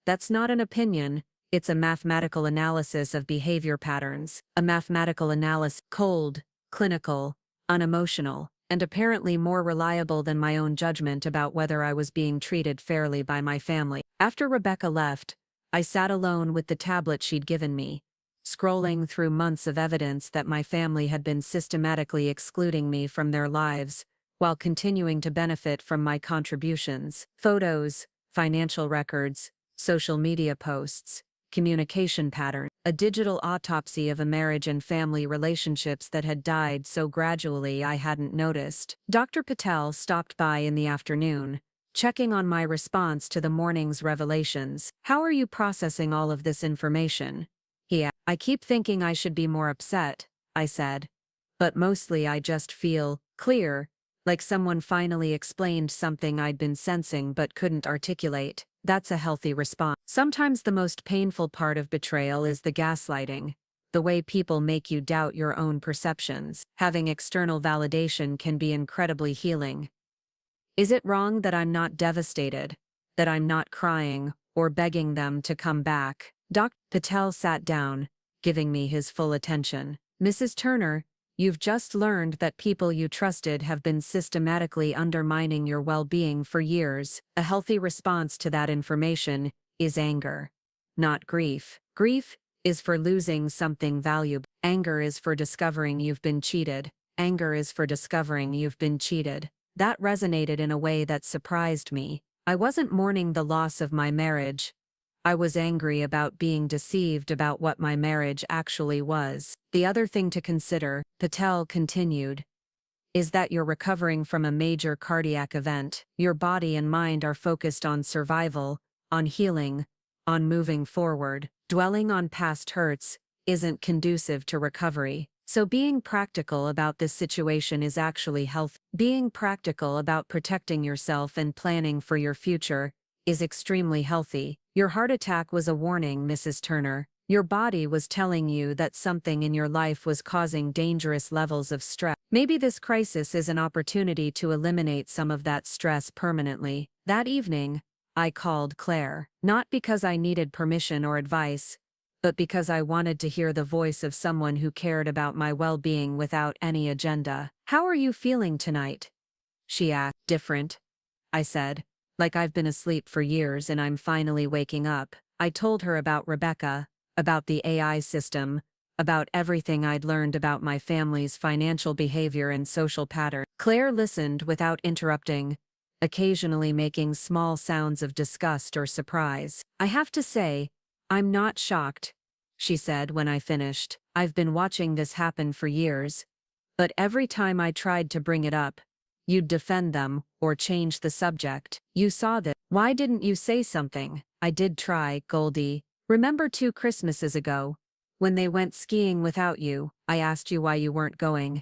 That's not an opinion, it's a mathematical analysis of behavior patterns. A mathematical analysis, cold, clinical, unemotional, and apparently more reliable than my own judgment about whether I was being treated fairly by my family." After Rebecca left, I sat alone with the tablet she'd given me, scrolling through months of evidence that my family had been systematically excluding me from their lives, while continuing to benefit from my contributions. Photos, financial records, social media posts, communication patterns, a digital autopsy of a marriage and family relationships that had died so gradually I hadn't noticed. Dr. Patel stopped by in the afternoon, checking on my response to the morning's revelations. "How are you processing all of this information?" he asked. "I keep thinking I should be more upset," I said. "But mostly I just feel clear, like someone finally explained something I'd been sensing but couldn't articulate. That's a healthy response. Sometimes the most painful part of betrayal is the gaslighting, the way people make you doubt your own perceptions. Having external validation can be incredibly healing. Is it wrong that I'm not devastated, that I'm not crying, or begging them to come back? Dr. Patel sat down, giving me his full attention. Mrs. Turner, you've just learned that people you trusted have been systematically undermining your well-being for years. A healthy response to that information is anger, not grief. Grief is for losing something valuable. Anger is for discovering you've been cheated. Anger is for discovering you've been cheated. That resonated in a way that surprised me. I wasn't mourning the loss of my marriage. I was angry about being deceived about what my marriage actually was. The other thing to consider, Patel continued, is that you're recovering from a major cardiac event. Your body and mind are focused on survival, on healing, on moving forward. Dwelling on past hurts isn't conducive to recovery. So being practical about this situation is actually healthy. Being practical about protecting yourself and planning for your future is extremely healthy. Your heart attack was a warning, Mrs. Turner. Your body was telling you that something in your life was causing dangerous levels of stress. Maybe this crisis is an opportunity to eliminate some of that stress permanently. That evening, I called Claire, not because I needed permission or advice, but because I wanted to hear the voice of someone who cared about my well-being without any agenda. How are you feeling tonight? She asked. Different, I said, like I've been asleep for years and I'm finally waking up. I told her about Rebecca, about the AI system, about everything I'd learned about my family's financial behavior and social pattern. Claire listened without interrupting, occasionally making small sounds of disgust or surprise. I have to say, I'm not shocked, she said when I finished. I've been watching this happen for years, but every time I tried to bring it up, you'd defend them or change the subject. You saw this. Why didn't you say something? I did try, Goldie. Remember 2 Christmases ago, when they went skiing without you? I asked you why you weren't going,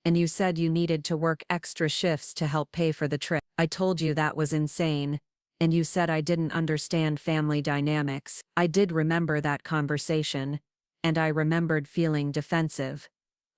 and you said you needed to work extra shifts to help pay for the trip. I told you that was insane, and you said I didn't understand family dynamics. I did remember that conversation, and I remembered feeling defensive,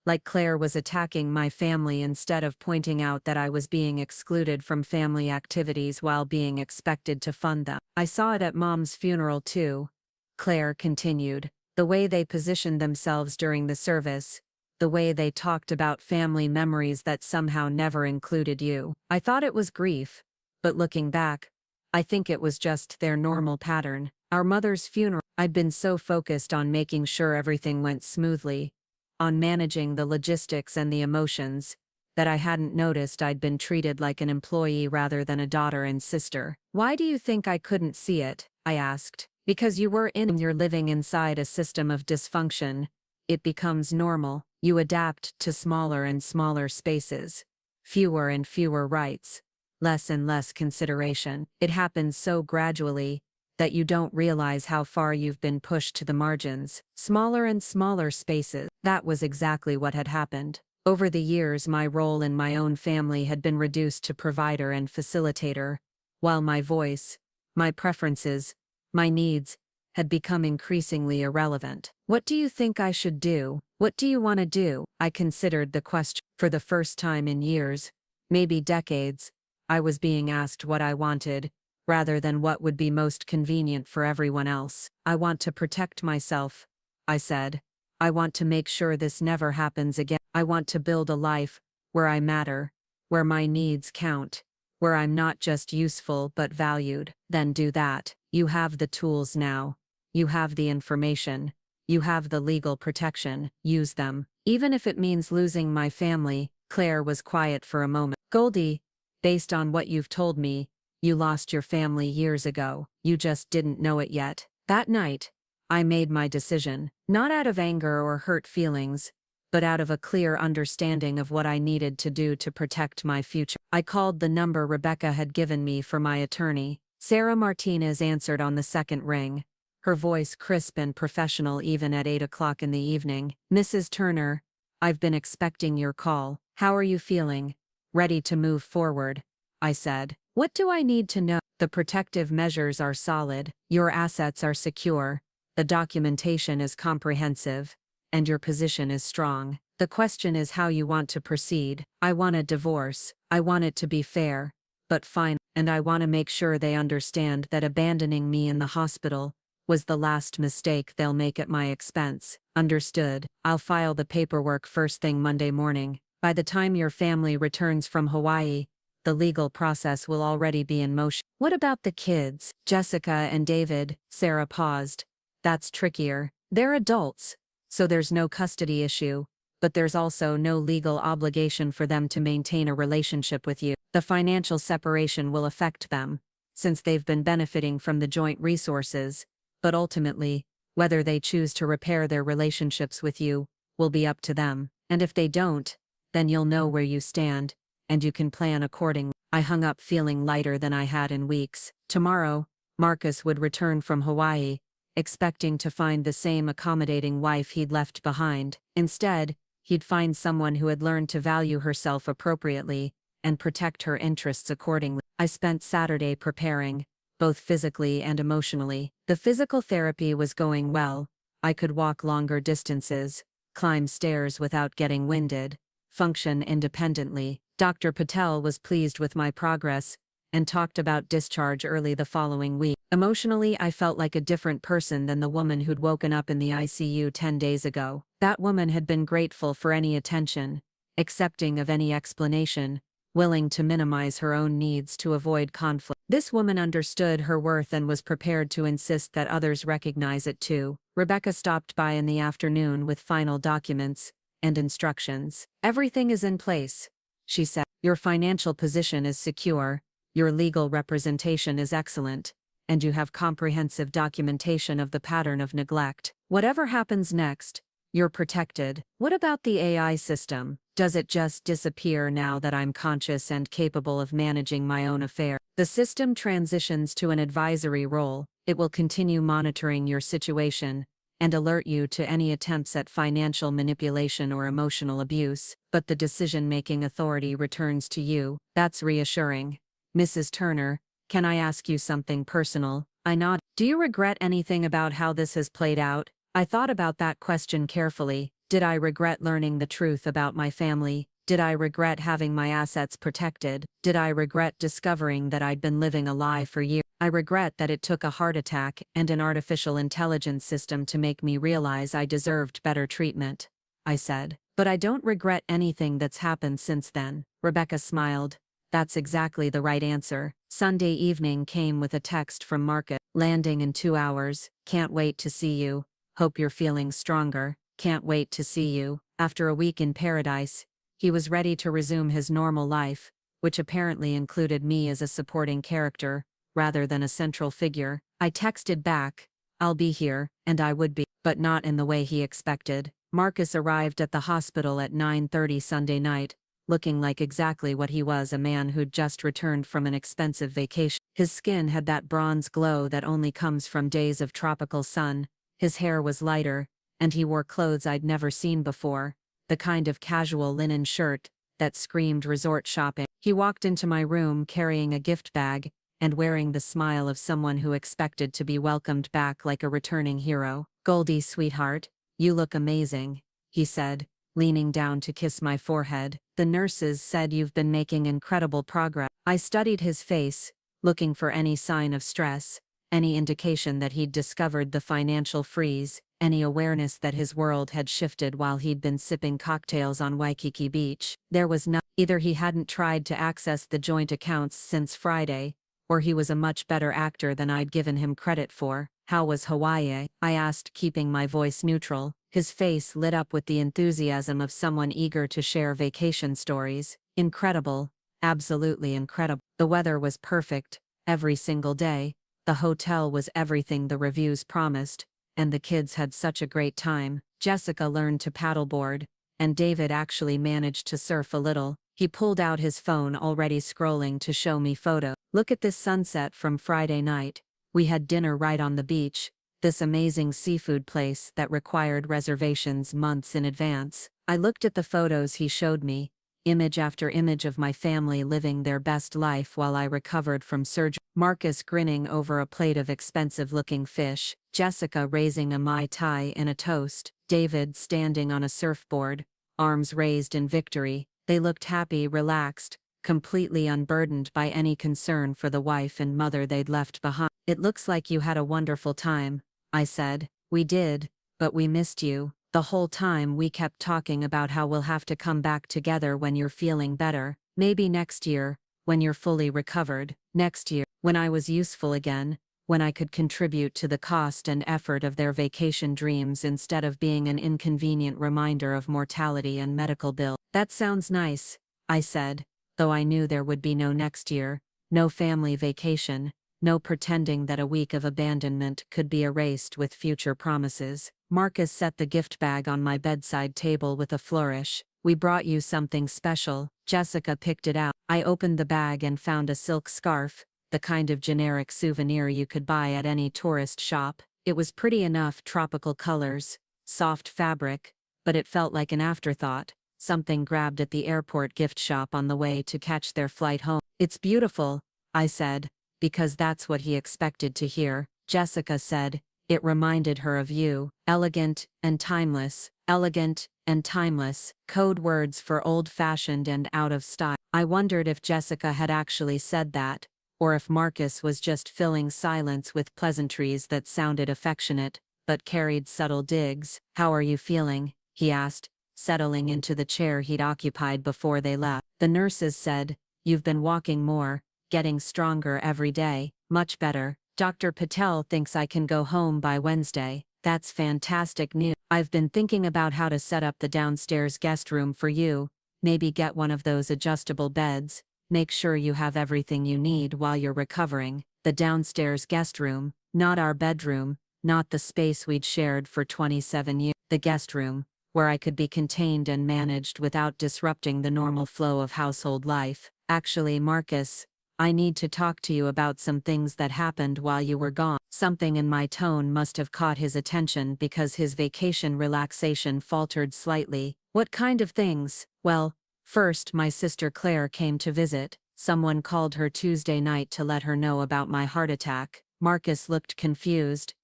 like Claire was attacking my family instead of pointing out that I was being excluded from family activities while being expected to fund them. I saw it at Mom's funeral too, Claire continued. The way they positioned themselves during the service, the way they talked about family memories that somehow never included you. I thought it was grief, but looking back, I think it was just their normal pattern. Our mother's funeral, I'd been so focused on making sure everything went smoothly, on managing the logistics and the emotions, that I hadn't noticed I'd been treated like an employee rather than a daughter and sister. Why do you think I couldn't see it? I asked. Because you're living inside a system of dysfunction. It becomes normal. You adapt to smaller and smaller spaces, fewer and fewer rights, less and less consideration. It happens so gradually that you don't realize how far you've been pushed to the margins. Smaller and smaller spaces. That was exactly what had happened. Over the years, my role in my own family had been reduced to provider and facilitator, while my voice, my preferences, my needs, had become increasingly irrelevant. What do you think I should do? What do you want to do? I considered the question. For the first time in years, maybe decades, I was being asked what I wanted, rather than what would be most convenient for everyone else. I want to protect myself, I said. I want to make sure this never happens again. I want to build a life where I matter, where my needs count, where I'm not just useful but valued. Then do that. You have the tools now. You have the information. You have the legal protection. Use them. Even if it means losing my family. Claire was quiet for a moment. Goldie, based on what you've told me, you lost your family years ago. You just didn't know it yet. That night, I made my decision, not out of anger or hurt feelings, but out of a clear understanding of what I needed to do to protect my future. I called the number Rebecca had given me for my attorney. Sarah Martinez answered on the second ring, her voice crisp and professional even at 8 o'clock in the evening. Mrs. Turner, I've been expecting your call. How are you feeling? ready to move forward, I said. What do I need to know? The protective measures are solid, your assets are secure, the documentation is comprehensive, and your position is strong. The question is how you want to proceed. I want a divorce. I want it to be fair, but fine, and I want to make sure they understand that abandoning me in the hospital was the last mistake they'll make at my expense. Understood. I'll file the paperwork first thing Monday morning. By the time your family returns from Hawaii, the legal process will already be in motion. What about the kids? Jessica and David, Sarah paused. That's trickier. They're adults, so there's no custody issue, but there's also no legal obligation for them to maintain a relationship with you. The financial separation will affect them, since they've been benefiting from the joint resources, but ultimately, whether they choose to repair their relationships with you will be up to them. And if they don't, then you'll know where you stand, and you can plan accordingly. I hung up feeling lighter than I had in weeks. Tomorrow, Marcus would return from Hawaii, expecting to find the same accommodating wife he'd left behind. Instead, he'd find someone who had learned to value herself appropriately and protect her interests accordingly. I spent Saturday preparing, both physically and emotionally. The physical therapy was going well. I could walk longer distances, climb stairs without getting winded, function independently. Dr. Patel was pleased with my progress and talked about discharge early the following week. Emotionally, I felt like a different person than the woman who'd woken up in the ICU 10 days ago. That woman had been grateful for any attention, accepting of any explanation, willing to minimize her own needs to avoid conflict. This woman understood her worth and was prepared to insist that others recognize it too. Rebecca stopped by in the afternoon with final documents and instructions. Everything is in place, she said. Your financial position is secure, your legal representation is excellent, and you have comprehensive documentation of the pattern of neglect. Whatever happens next, you're protected. What about the AI system? Does it just disappear now that I'm conscious and capable of managing my own affairs? The system transitions to an advisory role. It will continue monitoring your situation and alert you to any attempts at financial manipulation or emotional abuse, but the decision-making authority returns to you. That's reassuring. Mrs. Turner, can I ask you something personal? I nod. Do you regret anything about how this has played out? I thought about that question carefully. Did I regret learning the truth about my family? Did I regret having my assets protected? Did I regret discovering that I'd been living a lie for years? I regret that it took a heart attack and an artificial intelligence system to make me realize I deserved better treatment, I said. But I don't regret anything that's happened since then. Rebecca smiled. That's exactly the right answer. Sunday evening came with a text from Marcus. Landing in 2 hours. Can't wait to see you. Hope you're feeling stronger. Can't wait to see you. After a week in paradise, he was ready to resume his normal life, which apparently included me as a supporting character, rather than a central figure. I texted back, I'll be here, and I would be, but not in the way he expected. Marcus arrived at the hospital at 9:30 Sunday night, looking like exactly what he was, a man who'd just returned from an expensive vacation. His skin had that bronze glow that only comes from days of tropical sun, his hair was lighter, and he wore clothes I'd never seen before, the kind of casual linen shirt that screamed resort shopping. He walked into my room carrying a gift bag and wearing the smile of someone who expected to be welcomed back like a returning hero. Goldie, sweetheart, you look amazing, he said, leaning down to kiss my forehead. The nurses said you've been making incredible progress. I studied his face, looking for any sign of stress, any indication that he'd discovered the financial freeze, any awareness that his world had shifted while he'd been sipping cocktails on Waikiki Beach. There was none. Either he hadn't tried to access the joint accounts since Friday, or he was a much better actor than I'd given him credit for. How was Hawaii? I asked, keeping my voice neutral. His face lit up with the enthusiasm of someone eager to share vacation stories. Incredible. Absolutely incredible. The weather was perfect, every single day. The hotel was everything the reviews promised, and the kids had such a great time. Jessica learned to paddleboard, and David actually managed to surf a little. He pulled out his phone, already scrolling to show me photos. Look at this sunset from Friday night. We had dinner right on the beach, this amazing seafood place that required reservations months in advance. I looked at the photos he showed me, Image after image of my family living their best life while I recovered from surgery. Marcus grinning over a plate of expensive-looking fish, Jessica raising a Mai Tai in a toast, David standing on a surfboard, arms raised in victory. They looked happy, relaxed, completely unburdened by any concern for the wife and mother they'd left behind. "It looks like you had a wonderful time," I said. "We did, but we missed you. The whole time we kept talking about how we'll have to come back together when you're feeling better. Maybe next year, when you're fully recovered. Next year, when I was useful again, when I could contribute to the cost and effort of their vacation dreams instead of being an inconvenient reminder of mortality and medical bills." "That sounds nice," I said, though I knew there would be no next year, no family vacation, no pretending that a week of abandonment could be erased with future promises. Marcus set the gift bag on my bedside table with a flourish. "We brought you something special." Jessica picked it out. I opened the bag and found a silk scarf, the kind of generic souvenir you could buy at any tourist shop. It was pretty enough, tropical colors, soft fabric, but it felt like an afterthought, something grabbed at the airport gift shop on the way to catch their flight home. "It's beautiful," I said, because that's what he expected to hear. Jessica said, "It reminded her of you. Elegant and timeless." Elegant and timeless, code words for old-fashioned and out of style. I wondered if Jessica had actually said that, or if Marcus was just filling silence with pleasantries that sounded affectionate, but carried subtle digs. "How are you feeling?" he asked, settling into the chair he'd occupied before they left. "The nurses said, you've been walking more, getting stronger every day." "Much better. Dr. Patel thinks I can go home by Wednesday." "That's fantastic news. I've been thinking about how to set up the downstairs guest room for you, maybe get one of those adjustable beds, make sure you have everything you need while you're recovering." The downstairs guest room, not our bedroom, not the space we'd shared for 27 years. The guest room, where I could be contained and managed without disrupting the normal flow of household life. "Actually, Marcus, I need to talk to you about some things that happened while you were gone." Something in my tone must have caught his attention because his vacation relaxation faltered slightly. "What kind of things?" "Well, first my sister Claire came to visit. Someone called her Tuesday night to let her know about my heart attack." Marcus looked confused.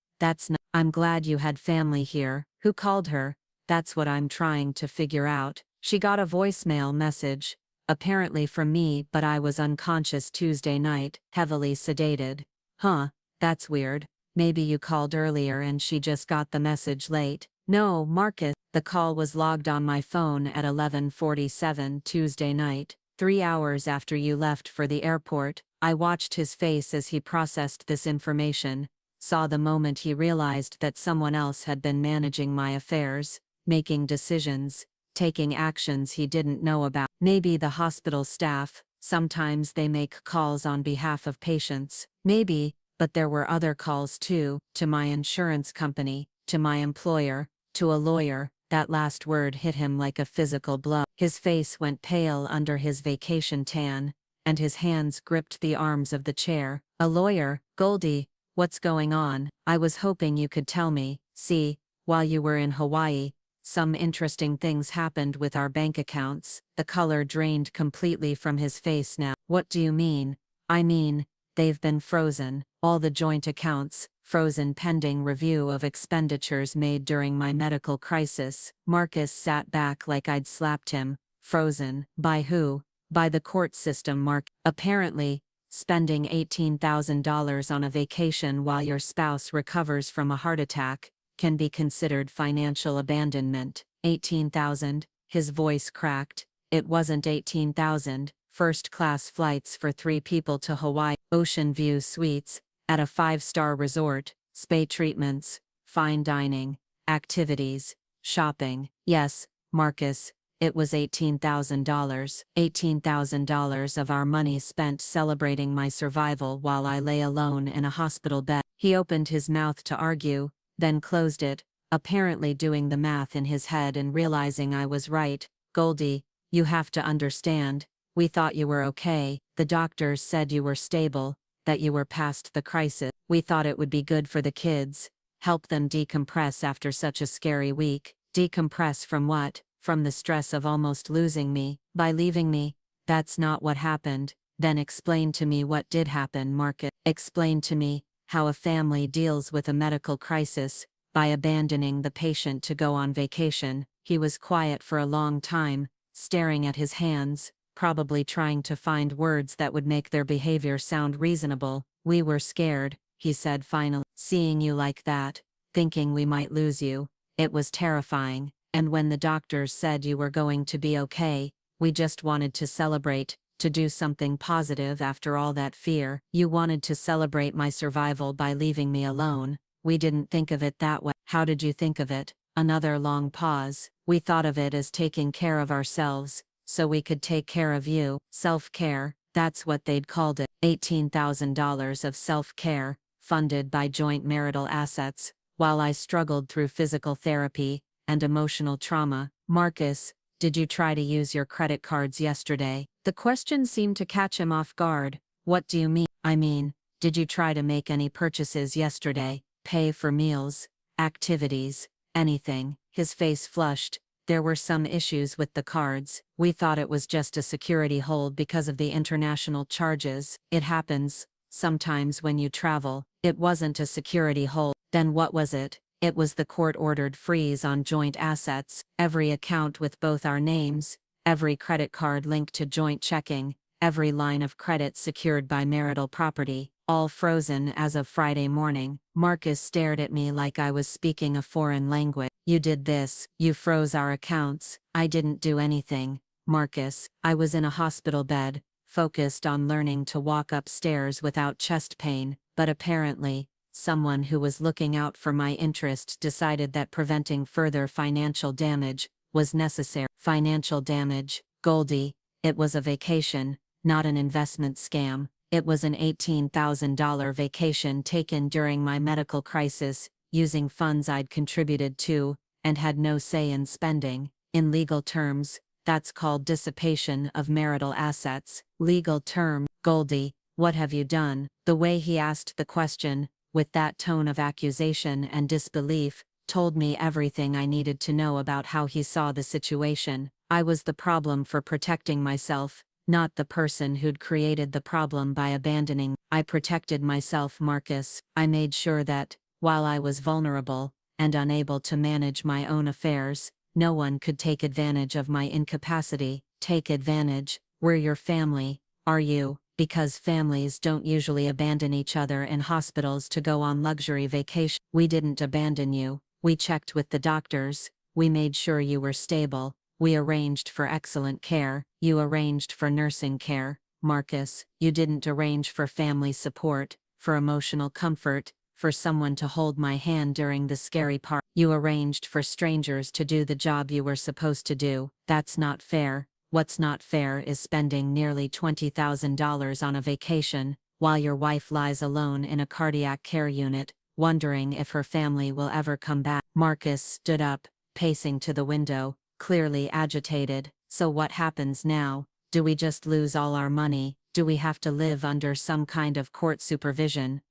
"I'm glad you had family here." "Who called her?" "That's what I'm trying to figure out. She got a voicemail message, apparently from me, but I was unconscious Tuesday night, heavily sedated." "Huh, that's weird. Maybe you called earlier and she just got the message late." "No, Marcus, the call was logged on my phone at 11:47 Tuesday night, 3 hours after you left for the airport." I watched his face as he processed this information, saw the moment he realized that someone else had been managing my affairs, making decisions, taking actions he didn't know about. Maybe the hospital staff, sometimes they make calls on behalf of patients. Maybe, but there were other calls too, to my insurance company, to my employer, to a lawyer. That last word hit him like a physical blow. His face went pale under his vacation tan, and his hands gripped the arms of the chair. "A lawyer, Goldie, what's going on?" "I was hoping you could tell me. See, while you were in Hawaii, some interesting things happened with our bank accounts." The color drained completely from his face now. "What do you mean?" "I mean, they've been frozen. All the joint accounts, frozen pending review of expenditures made during my medical crisis." Marcus sat back like I'd slapped him. "Frozen? By who?" "By the court system, Mark. Apparently, spending $18,000 on a vacation while your spouse recovers from a heart attack can be considered financial abandonment." $18,000? His voice cracked. "It wasn't 18,000. First-class flights for 3 people to Hawaii, ocean view suites, at a 5-star resort, spa treatments, fine dining, activities, shopping." "Yes, Marcus, it was $18,000. $18,000 of our money spent celebrating my survival while I lay alone in a hospital bed." He opened his mouth to argue, then closed it, apparently doing the math in his head and realizing I was right. "Goldie, you have to understand, we thought you were okay. The doctors said you were stable, that you were past the crisis. We thought it would be good for the kids, help them decompress after such a scary week." "Decompress from what?" from the stress of almost losing me, by leaving me. That's not what happened. Then explain to me what did happen, Marcus. Explain to me how a family deals with a medical crisis by abandoning the patient to go on vacation. He was quiet for a long time, staring at his hands, probably trying to find words that would make their behavior sound reasonable. We were scared, he said finally. Seeing you like that, thinking we might lose you, it was terrifying. And when the doctors said you were going to be okay, we just wanted to celebrate, to do something positive after all that fear. You wanted to celebrate my survival by leaving me alone. We didn't think of it that way. How did you think of it? Another long pause. We thought of it as taking care of ourselves, so we could take care of you. Self-care, that's what they'd called it. $18,000 of self-care, funded by joint marital assets, while I struggled through physical therapy and emotional trauma. Marcus, did you try to use your credit cards yesterday? The question seemed to catch him off guard. What do you mean? I mean, did you try to make any purchases yesterday? Pay for meals, activities, anything? His face flushed. There were some issues with the cards. We thought it was just a security hold because of the international charges. It happens sometimes when you travel. It wasn't a security hold. Then what was it? It was the court-ordered freeze on joint assets, every account with both our names, every credit card linked to joint checking, every line of credit secured by marital property, all frozen as of Friday morning. Marcus stared at me like I was speaking a foreign language. You did this, you froze our accounts. I didn't do anything, Marcus. I was in a hospital bed, focused on learning to walk upstairs without chest pain, but apparently, someone who was looking out for my interest decided that preventing further financial damage was necessary. Financial damage, Goldie, it was a vacation, not an investment scam. It was an $18,000 vacation taken during my medical crisis, using funds I'd contributed to, and had no say in spending. In legal terms, that's called dissipation of marital assets. Legal term, Goldie, what have you done? The way he asked the question, with that tone of accusation and disbelief, told me everything I needed to know about how he saw the situation. I was the problem for protecting myself, not the person who'd created the problem by abandoning. I protected myself, Marcus. I made sure that, while I was vulnerable and unable to manage my own affairs, no one could take advantage of my incapacity. Take advantage? We're your family, are you? Because families don't usually abandon each other in hospitals to go on luxury vacation. We didn't abandon you. We checked with the doctors. We made sure you were stable. We arranged for excellent care. You arranged for nursing care, Marcus. You didn't arrange for family support, for emotional comfort, for someone to hold my hand during the scary part. You arranged for strangers to do the job you were supposed to do. That's not fair. What's not fair is spending nearly $20,000 on a vacation, while your wife lies alone in a cardiac care unit, wondering if her family will ever come back. Marcus stood up, pacing to the window, clearly agitated. So what happens now? Do we just lose all our money? Do we have to live under some kind of court supervision?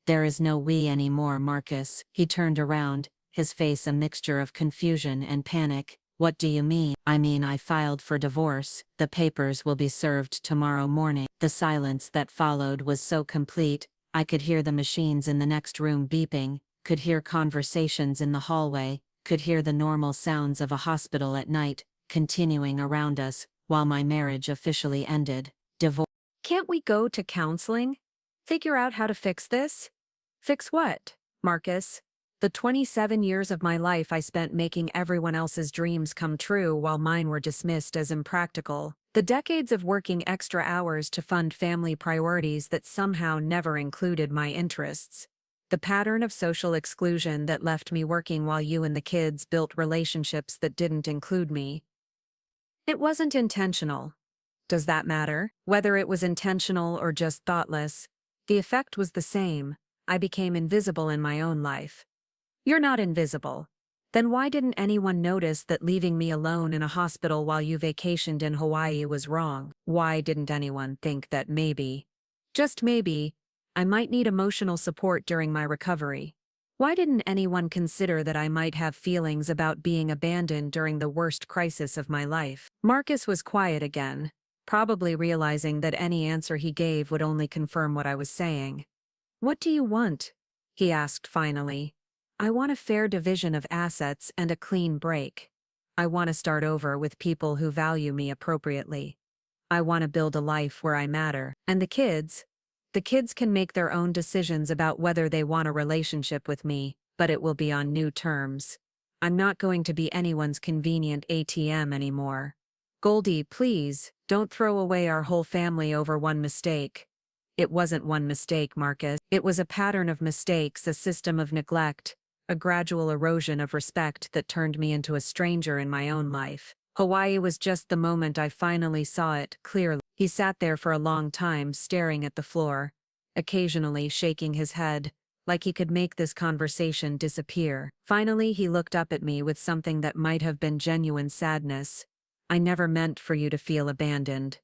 There is no we anymore, Marcus. He turned around, his face a mixture of confusion and panic. What do you mean? I mean, I filed for divorce. The papers will be served tomorrow morning. The silence that followed was so complete, I could hear the machines in the next room beeping, could hear conversations in the hallway, could hear the normal sounds of a hospital at night, continuing around us, while my marriage officially ended. Divorce. Can't we go to counseling? Figure out how to fix this? Fix what, Marcus? The 27 years of my life I spent making everyone else's dreams come true while mine were dismissed as impractical. The decades of working extra hours to fund family priorities that somehow never included my interests. The pattern of social exclusion that left me working while you and the kids built relationships that didn't include me. It wasn't intentional. Does that matter? Whether it was intentional or just thoughtless, the effect was the same. I became invisible in my own life. You're not invisible. Then why didn't anyone notice that leaving me alone in a hospital while you vacationed in Hawaii was wrong? Why didn't anyone think that maybe, just maybe, I might need emotional support during my recovery? Why didn't anyone consider that I might have feelings about being abandoned during the worst crisis of my life? Marcus was quiet again, probably realizing that any answer he gave would only confirm what I was saying. "What do you want?" he asked finally. "I want a fair division of assets and a clean break. I want to start over with people who value me appropriately. I want to build a life where I matter. And the kids? The kids can make their own decisions about whether they want a relationship with me, but it will be on new terms. I'm not going to be anyone's convenient ATM anymore. Goldie, please, don't throw away our whole family over one mistake." It wasn't one mistake, Marcus. It was a pattern of mistakes, a system of neglect, a gradual erosion of respect that turned me into a stranger in my own life. Hawaii was just the moment I finally saw it clearly. He sat there for a long time, staring at the floor, occasionally shaking his head, like he could make this conversation disappear. Finally, he looked up at me with something that might have been genuine sadness. "I never meant for you to feel abandoned.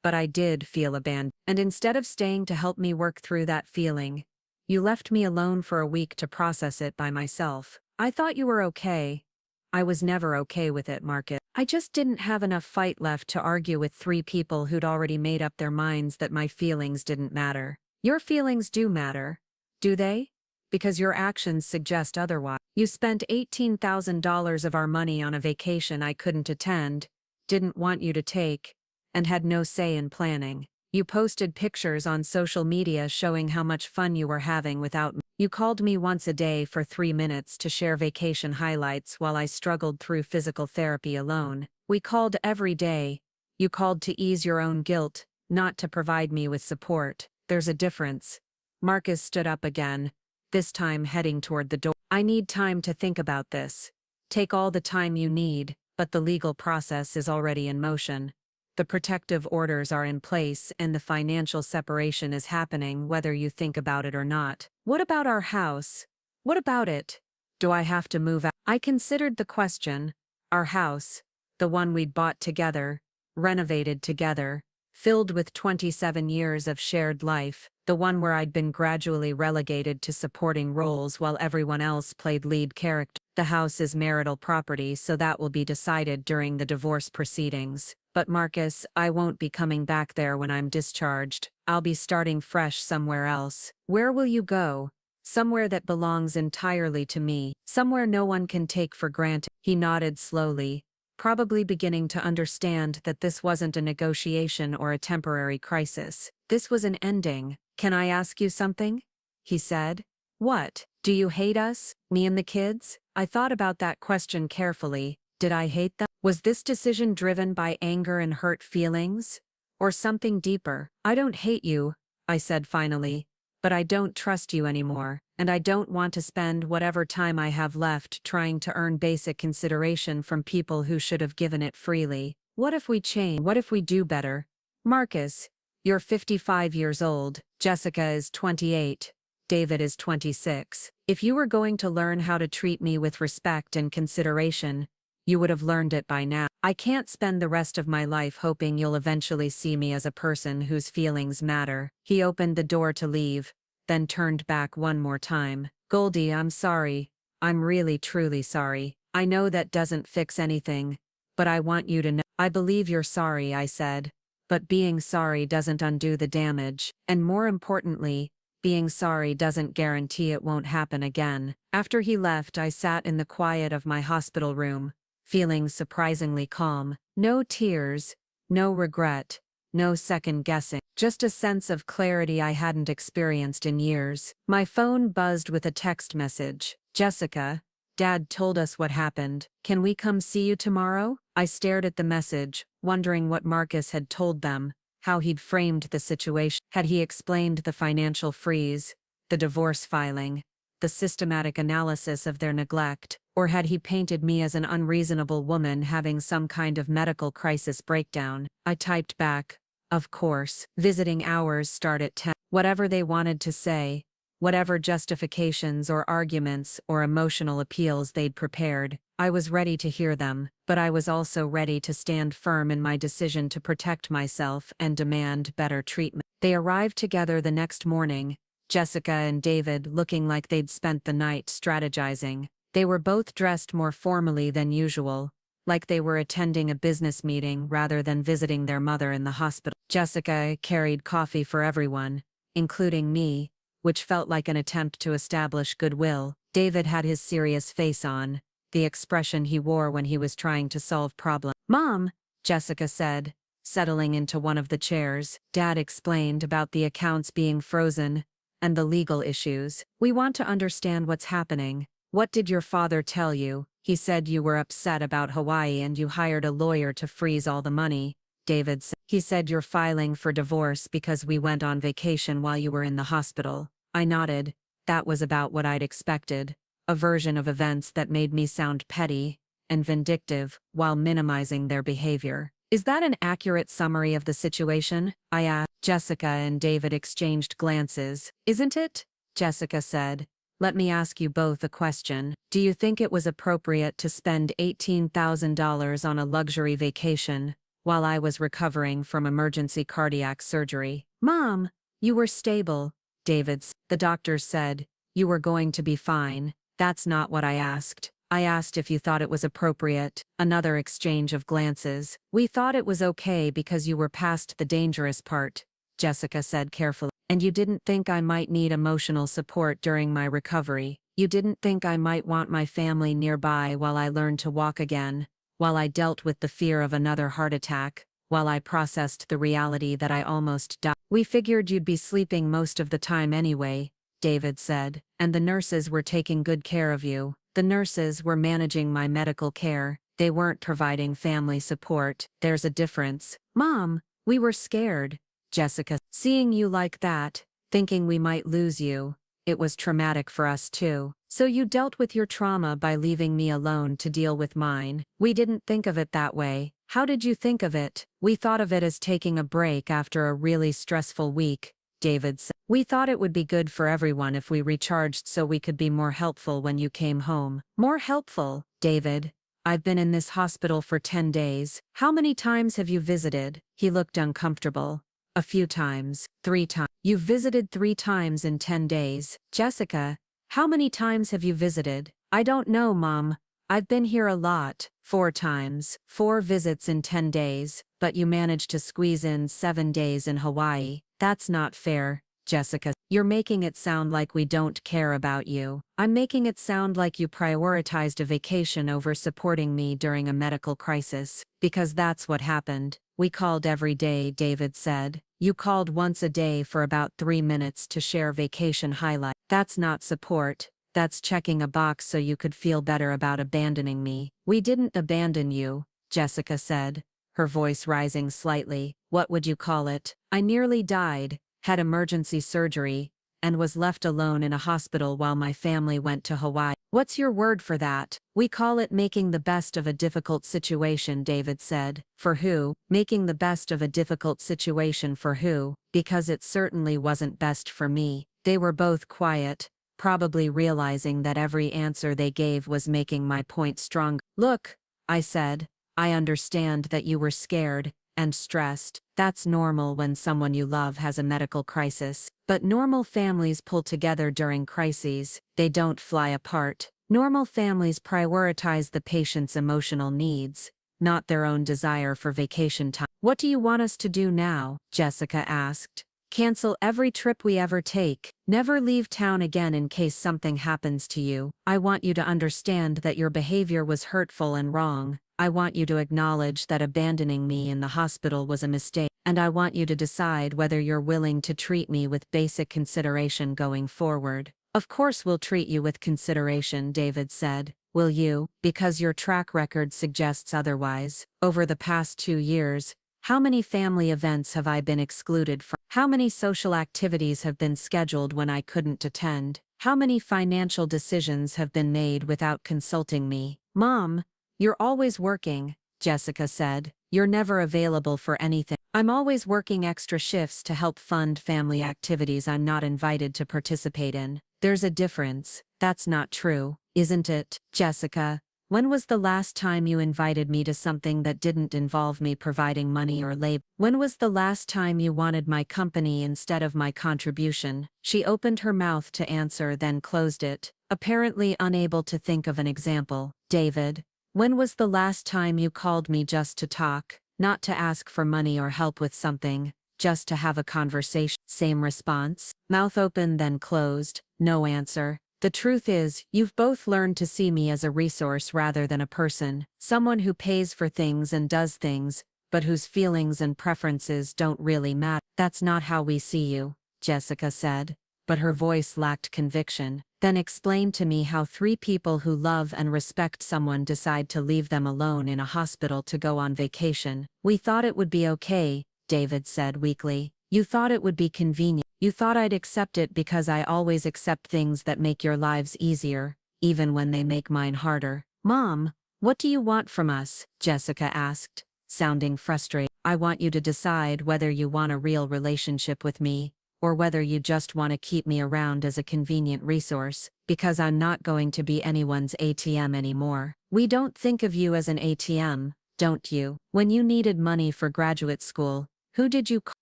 But I did feel abandoned. And instead of staying to help me work through that feeling, you left me alone for a week to process it by myself. I thought you were okay." I was never okay with it, Marcus. I just didn't have enough fight left to argue with three people who'd already made up their minds that my feelings didn't matter. Your feelings do matter, do they? Because your actions suggest otherwise. You spent $18,000 of our money on a vacation I couldn't attend, didn't want you to take, and had no say in planning. You posted pictures on social media showing how much fun you were having without me. You called me once a day for 3 minutes to share vacation highlights while I struggled through physical therapy alone. We called every day. You called to ease your own guilt, not to provide me with support. There's a difference. Marcus stood up again, this time heading toward the door. "I need time to think about this. Take all the time you need, but the legal process is already in motion. The protective orders are in place and the financial separation is happening whether you think about it or not." "What about our house? What about it? Do I have to move out?" I considered the question. Our house, the one we'd bought together, renovated together, filled with 27 years of shared life, the one where I'd been gradually relegated to supporting roles while everyone else played lead character. The house is marital property, so that will be decided during the divorce proceedings. But Marcus, I won't be coming back there when I'm discharged. I'll be starting fresh somewhere else. Where will you go? Somewhere that belongs entirely to me. Somewhere no one can take for granted. He nodded slowly, probably beginning to understand that this wasn't a negotiation or a temporary crisis. This was an ending. "Can I ask you something?" he said. "What? Do you hate us, me and the kids?" I thought about that question carefully. Did I hate them? Was this decision driven by anger and hurt feelings? Or something deeper? "I don't hate you," I said finally, "but I don't trust you anymore, and I don't want to spend whatever time I have left trying to earn basic consideration from people who should have given it freely. What if we change? What if we do better? Marcus, you're 55 years old, Jessica is 28, David is 26. If you were going to learn how to treat me with respect and consideration, you would have learned it by now. I can't spend the rest of my life hoping you'll eventually see me as a person whose feelings matter." He opened the door to leave, then turned back one more time. "Goldie, I'm sorry. I'm really truly sorry. I know that doesn't fix anything, but I want you to know." "I believe you're sorry," I said. "But being sorry doesn't undo the damage, and more importantly, being sorry doesn't guarantee it won't happen again." After he left, I sat in the quiet of my hospital room, feeling surprisingly calm. No tears, no regret, no second guessing, just a sense of clarity I hadn't experienced in years. My phone buzzed with a text message. "Jessica, Dad told us what happened. Can we come see you tomorrow?" I stared at the message, wondering what Marcus had told them, how he'd framed the situation. Had he explained the financial freeze, the divorce filing, the systematic analysis of their neglect, or had he painted me as an unreasonable woman having some kind of medical crisis breakdown? I typed back, "Of course, visiting hours start at 10. Whatever they wanted to say, whatever justifications or arguments or emotional appeals they'd prepared, I was ready to hear them, but I was also ready to stand firm in my decision to protect myself and demand better treatment." They arrived together the next morning, Jessica and David looking like they'd spent the night strategizing. They were both dressed more formally than usual, like they were attending a business meeting rather than visiting their mother in the hospital. Jessica carried coffee for everyone, including me, which felt like an attempt to establish goodwill. David had his serious face on, the expression he wore when he was trying to solve problems. "Mom," Jessica said, settling into one of the chairs. Dad explained about the accounts being frozen and the legal issues. "We want to understand what's happening. What did your father tell you?" "He said you were upset about Hawaii and you hired a lawyer to freeze all the money," David said. "He said you're filing for divorce because we went on vacation while you were in the hospital." I nodded. That was about what I'd expected, a version of events that made me sound petty and vindictive while minimizing their behavior. "Is that an accurate summary of the situation?" I asked. Jessica and David exchanged glances. "Isn't it?" Jessica said. "Let me ask you both a question. Do you think it was appropriate to spend $18,000 on a luxury vacation while I was recovering from emergency cardiac surgery?" "Mom, you were stable," David said. "The doctors said you were going to be fine." "That's not what I asked. I asked if you thought it was appropriate." Another exchange of glances. "We thought it was okay because you were past the dangerous part," Jessica said carefully. "And you didn't think I might need emotional support during my recovery. You didn't think I might want my family nearby while I learned to walk again, while I dealt with the fear of another heart attack, while I processed the reality that I almost died." "We figured you'd be sleeping most of the time anyway," David said. "And the nurses were taking good care of you." "The nurses were managing my medical care. They weren't providing family support." "There's a difference." "Mom, we were scared," Jessica. "Seeing you like that, thinking we might lose you, it was traumatic for us too. So you dealt with your trauma by leaving me alone to deal with mine." "We didn't think of it that way." "How did you think of it?" "We thought of it as taking a break after a really stressful week," David said. "We thought it would be good for everyone if we recharged so we could be more helpful when you came home." "More helpful?" "David, I've been in this hospital for 10 days. How many times have you visited?" He looked uncomfortable. "A few times." 3 times. "You've visited 3 times in 10 days. Jessica, how many times have you visited?" "I don't know, Mom. I've been here a lot." 4 times. 4 visits in 10 days, but you managed to squeeze in 7 days in Hawaii. "That's not fair," Jessica. "You're making it sound like we don't care about you." "I'm making it sound like you prioritized a vacation over supporting me during a medical crisis, because that's what happened." "We called every day," David said. "You called once a day for about 3 minutes to share vacation highlights." "That's not support. That's checking a box so you could feel better about abandoning me." "We didn't abandon you," Jessica said, her voice rising slightly. "What would you call it? I nearly died, had emergency surgery, and was left alone in a hospital while my family went to Hawaii." "What's your word for that?" "We call it making the best of a difficult situation," David said. "For who?" "Making the best of a difficult situation for who?" "Because it certainly wasn't best for me." They were both quiet, probably realizing that every answer they gave was making my point stronger. "Look," I said, "I understand that you were scared and stressed. That's normal when someone you love has a medical crisis. But normal families pull together during crises. They don't fly apart. Normal families prioritize the patient's emotional needs, not their own desire for vacation time." "What do you want us to do now?" Jessica asked. "Cancel every trip we ever take. Never leave town again in case something happens to you. I want you to understand that your behavior was hurtful and wrong. I want you to acknowledge that abandoning me in the hospital was a mistake. And I want you to decide whether you're willing to treat me with basic consideration going forward." "Of course we'll treat you with consideration," David said. "Will you? Because your track record suggests otherwise. Over the past 2 years, how many family events have I been excluded from? How many social activities have been scheduled when I couldn't attend? How many financial decisions have been made without consulting me?" "Mom, you're always working," Jessica said. "You're never available for anything." "I'm always working extra shifts to help fund family activities I'm not invited to participate in." "There's a difference." "That's not true, isn't it, Jessica?" When was the last time you invited me to something that didn't involve me providing money or labor? When was the last time you wanted my company instead of my contribution? She opened her mouth to answer, then closed it, apparently unable to think of an example. David, when was the last time you called me just to talk, not to ask for money or help with something, just to have a conversation? Same response. Mouth open then closed, no answer. The truth is, you've both learned to see me as a resource rather than a person, someone who pays for things and does things, but whose feelings and preferences don't really matter. That's not how we see you, Jessica said, but her voice lacked conviction. Then explain to me how three people who love and respect someone decide to leave them alone in a hospital to go on vacation. We thought it would be okay, David said weakly. You thought it would be convenient. You thought I'd accept it because I always accept things that make your lives easier, even when they make mine harder. Mom, what do you want from us? Jessica asked, sounding frustrated. I want you to decide whether you want a real relationship with me, or whether you just want to keep me around as a convenient resource, because I'm not going to be anyone's ATM anymore. We don't think of you as an ATM, don't you? When you needed money for graduate school, who did you call?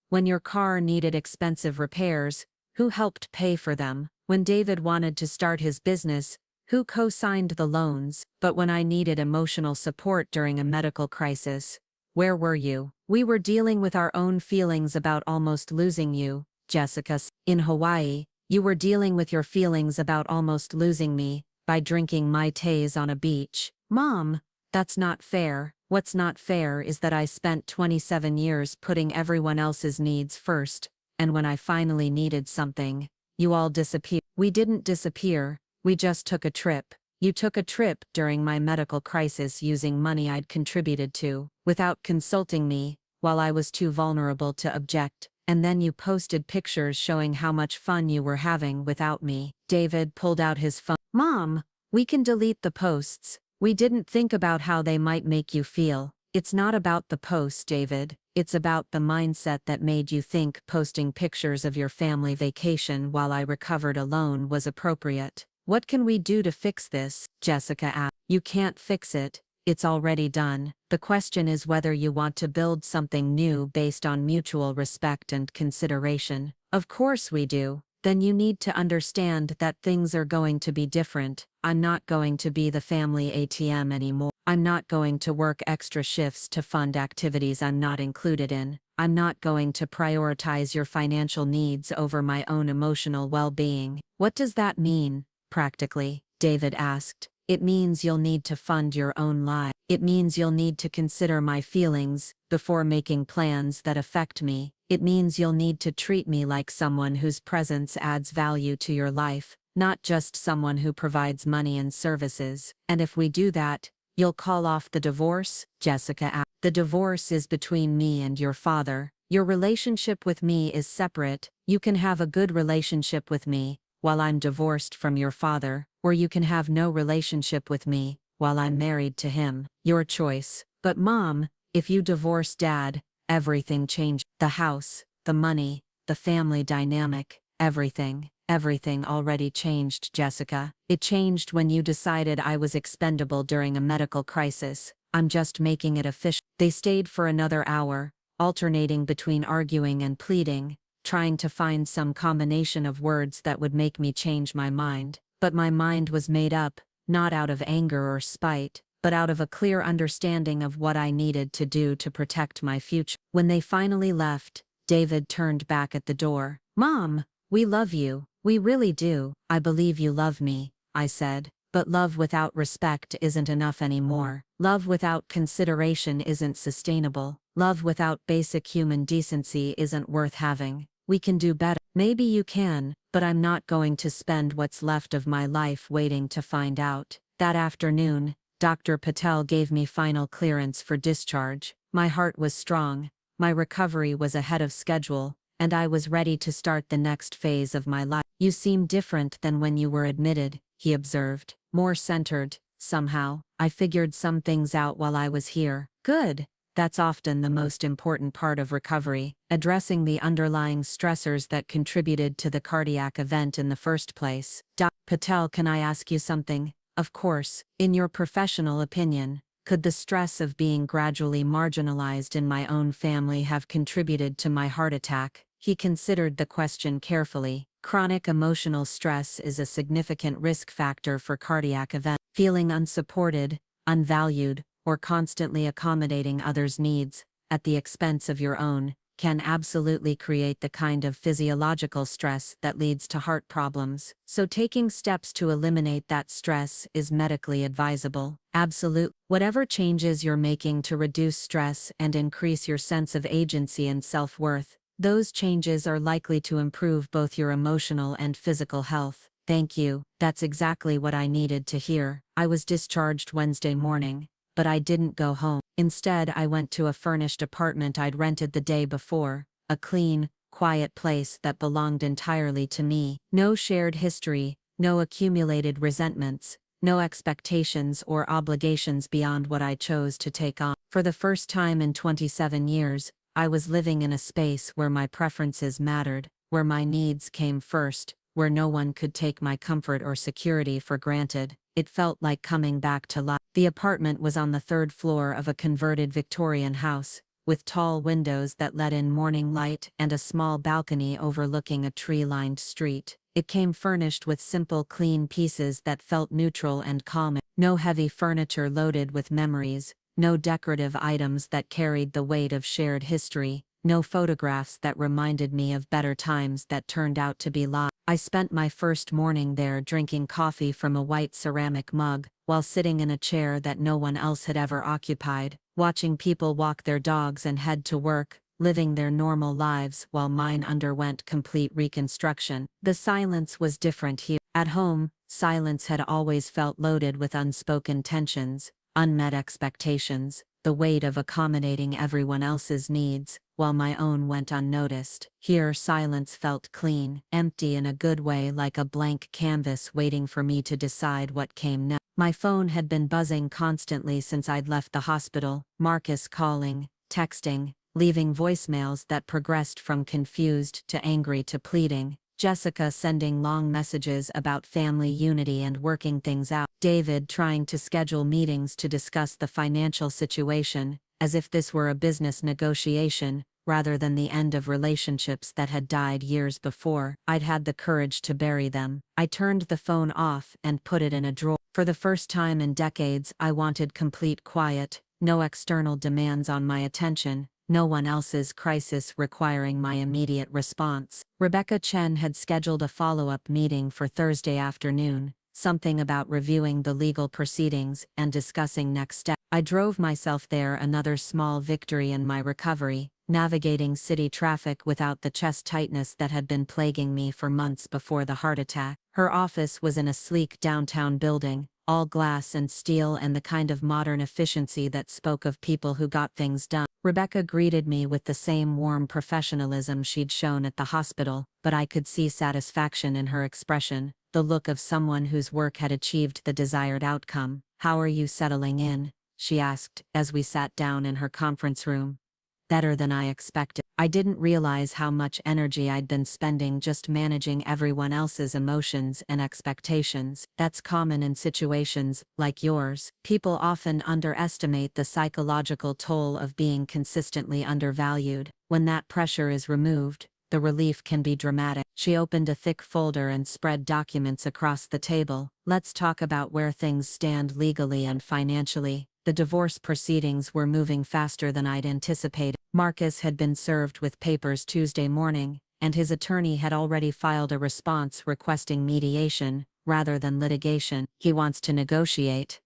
When your car needed expensive repairs, who helped pay for them? When David wanted to start his business, who co-signed the loans? But when I needed emotional support during a medical crisis, where were you? We were dealing with our own feelings about almost losing you, Jessica. In Hawaii, you were dealing with your feelings about almost losing me by drinking Mai Tais on a beach. Mom, that's not fair. What's not fair is that I spent 27 years putting everyone else's needs first, and when I finally needed something, you all disappeared. We didn't disappear, we just took a trip. You took a trip during my medical crisis using money I'd contributed to, without consulting me, while I was too vulnerable to object, and then you posted pictures showing how much fun you were having without me. David pulled out his phone. Mom, we can delete the posts. We didn't think about how they might make you feel. It's not about the post, David. It's about the mindset that made you think posting pictures of your family vacation while I recovered alone was appropriate. What can we do to fix this? Jessica asked. You can't fix it. It's already done. The question is whether you want to build something new based on mutual respect and consideration. Of course we do. Then you need to understand that things are going to be different. I'm not going to be the family ATM anymore. I'm not going to work extra shifts to fund activities I'm not included in. I'm not going to prioritize your financial needs over my own emotional well-being. What does that mean, practically? David asked. It means you'll need to fund your own life. It means you'll need to consider my feelings before making plans that affect me. It means you'll need to treat me like someone whose presence adds value to your life, not just someone who provides money and services. And if we do that, you'll call off the divorce? Jessica asked. The divorce is between me and your father. Your relationship with me is separate. You can have a good relationship with me while I'm divorced from your father, or you can have no relationship with me while I'm married to him. Your choice. But Mom, if you divorce Dad, everything changed. The house, the money, the family dynamic, everything already changed, Jessica. It changed when you decided I was expendable during a medical crisis. I'm just making it official. They stayed for another hour, alternating between arguing and pleading, trying to find some combination of words that would make me change my mind. But my mind was made up, not out of anger or spite, but out of a clear understanding of what I needed to do to protect my future. When they finally left, David turned back at the door. Mom, we love you. We really do. I believe you love me, I said. But love without respect isn't enough anymore. Love without consideration isn't sustainable. Love without basic human decency isn't worth having. We can do better. Maybe you can, but I'm not going to spend what's left of my life waiting to find out. That afternoon, Dr. Patel gave me final clearance for discharge. My heart was strong, my recovery was ahead of schedule, and I was ready to start the next phase of my life. You seem different than when you were admitted, he observed. More centered, somehow. I figured some things out while I was here. Good. That's often the most important part of recovery, addressing the underlying stressors that contributed to the cardiac event in the first place. Dr. Patel, can I ask you something? Of course, in your professional opinion, could the stress of being gradually marginalized in my own family have contributed to my heart attack? He considered the question carefully. Chronic emotional stress is a significant risk factor for cardiac events. Feeling unsupported, unvalued, or constantly accommodating others' needs, at the expense of your own, can absolutely create the kind of physiological stress that leads to heart problems. So taking steps to eliminate that stress is medically advisable. Absolute. Whatever changes you're making to reduce stress and increase your sense of agency and self-worth, those changes are likely to improve both your emotional and physical health. Thank you. That's exactly what I needed to hear. I was discharged Wednesday morning, but I didn't go home. Instead, I went to a furnished apartment I'd rented the day before, a clean, quiet place that belonged entirely to me. No shared history, no accumulated resentments, no expectations or obligations beyond what I chose to take on. For the first time in 27 years, I was living in a space where my preferences mattered, where my needs came first, where no one could take my comfort or security for granted. It felt like coming back to life. The apartment was on the third floor of a converted Victorian house, with tall windows that let in morning light and a small balcony overlooking a tree-lined street. It came furnished with simple, clean pieces that felt neutral and calming. No heavy furniture loaded with memories, no decorative items that carried the weight of shared history, no photographs that reminded me of better times that turned out to be lies. I spent my first morning there drinking coffee from a white ceramic mug, while sitting in a chair that no one else had ever occupied, watching people walk their dogs and head to work, living their normal lives while mine underwent complete reconstruction. The silence was different here. At home, silence had always felt loaded with unspoken tensions, unmet expectations, the weight of accommodating everyone else's needs, while my own went unnoticed. Here silence felt clean, empty in a good way, like a blank canvas waiting for me to decide what came next. My phone had been buzzing constantly since I'd left the hospital, Marcus calling, texting, leaving voicemails that progressed from confused to angry to pleading, Jessica sending long messages about family unity and working things out, David trying to schedule meetings to discuss the financial situation, as if this were a business negotiation, rather than the end of relationships that had died years before. I'd had the courage to bury them. I turned the phone off and put it in a drawer. For the first time in decades, I wanted complete quiet, no external demands on my attention, no one else's crisis requiring my immediate response. Rebecca Chen had scheduled a follow-up meeting for Thursday afternoon, something about reviewing the legal proceedings and discussing next steps. I drove myself there, another small victory in my recovery, navigating city traffic without the chest tightness that had been plaguing me for months before the heart attack. Her office was in a sleek downtown building, all glass and steel, and the kind of modern efficiency that spoke of people who got things done. Rebecca greeted me with the same warm professionalism she'd shown at the hospital, but I could see satisfaction in her expression, the look of someone whose work had achieved the desired outcome. "How are you settling in?" she asked, as we sat down in her conference room. "Better than I expected." I didn't realize how much energy I'd been spending just managing everyone else's emotions and expectations. That's common in situations like yours. People often underestimate the psychological toll of being consistently undervalued. When that pressure is removed, the relief can be dramatic. She opened a thick folder and spread documents across the table. "Let's talk about where things stand legally and financially." The divorce proceedings were moving faster than I'd anticipated. Marcus had been served with papers Tuesday morning, and his attorney had already filed a response requesting mediation, rather than litigation. "He wants to negotiate."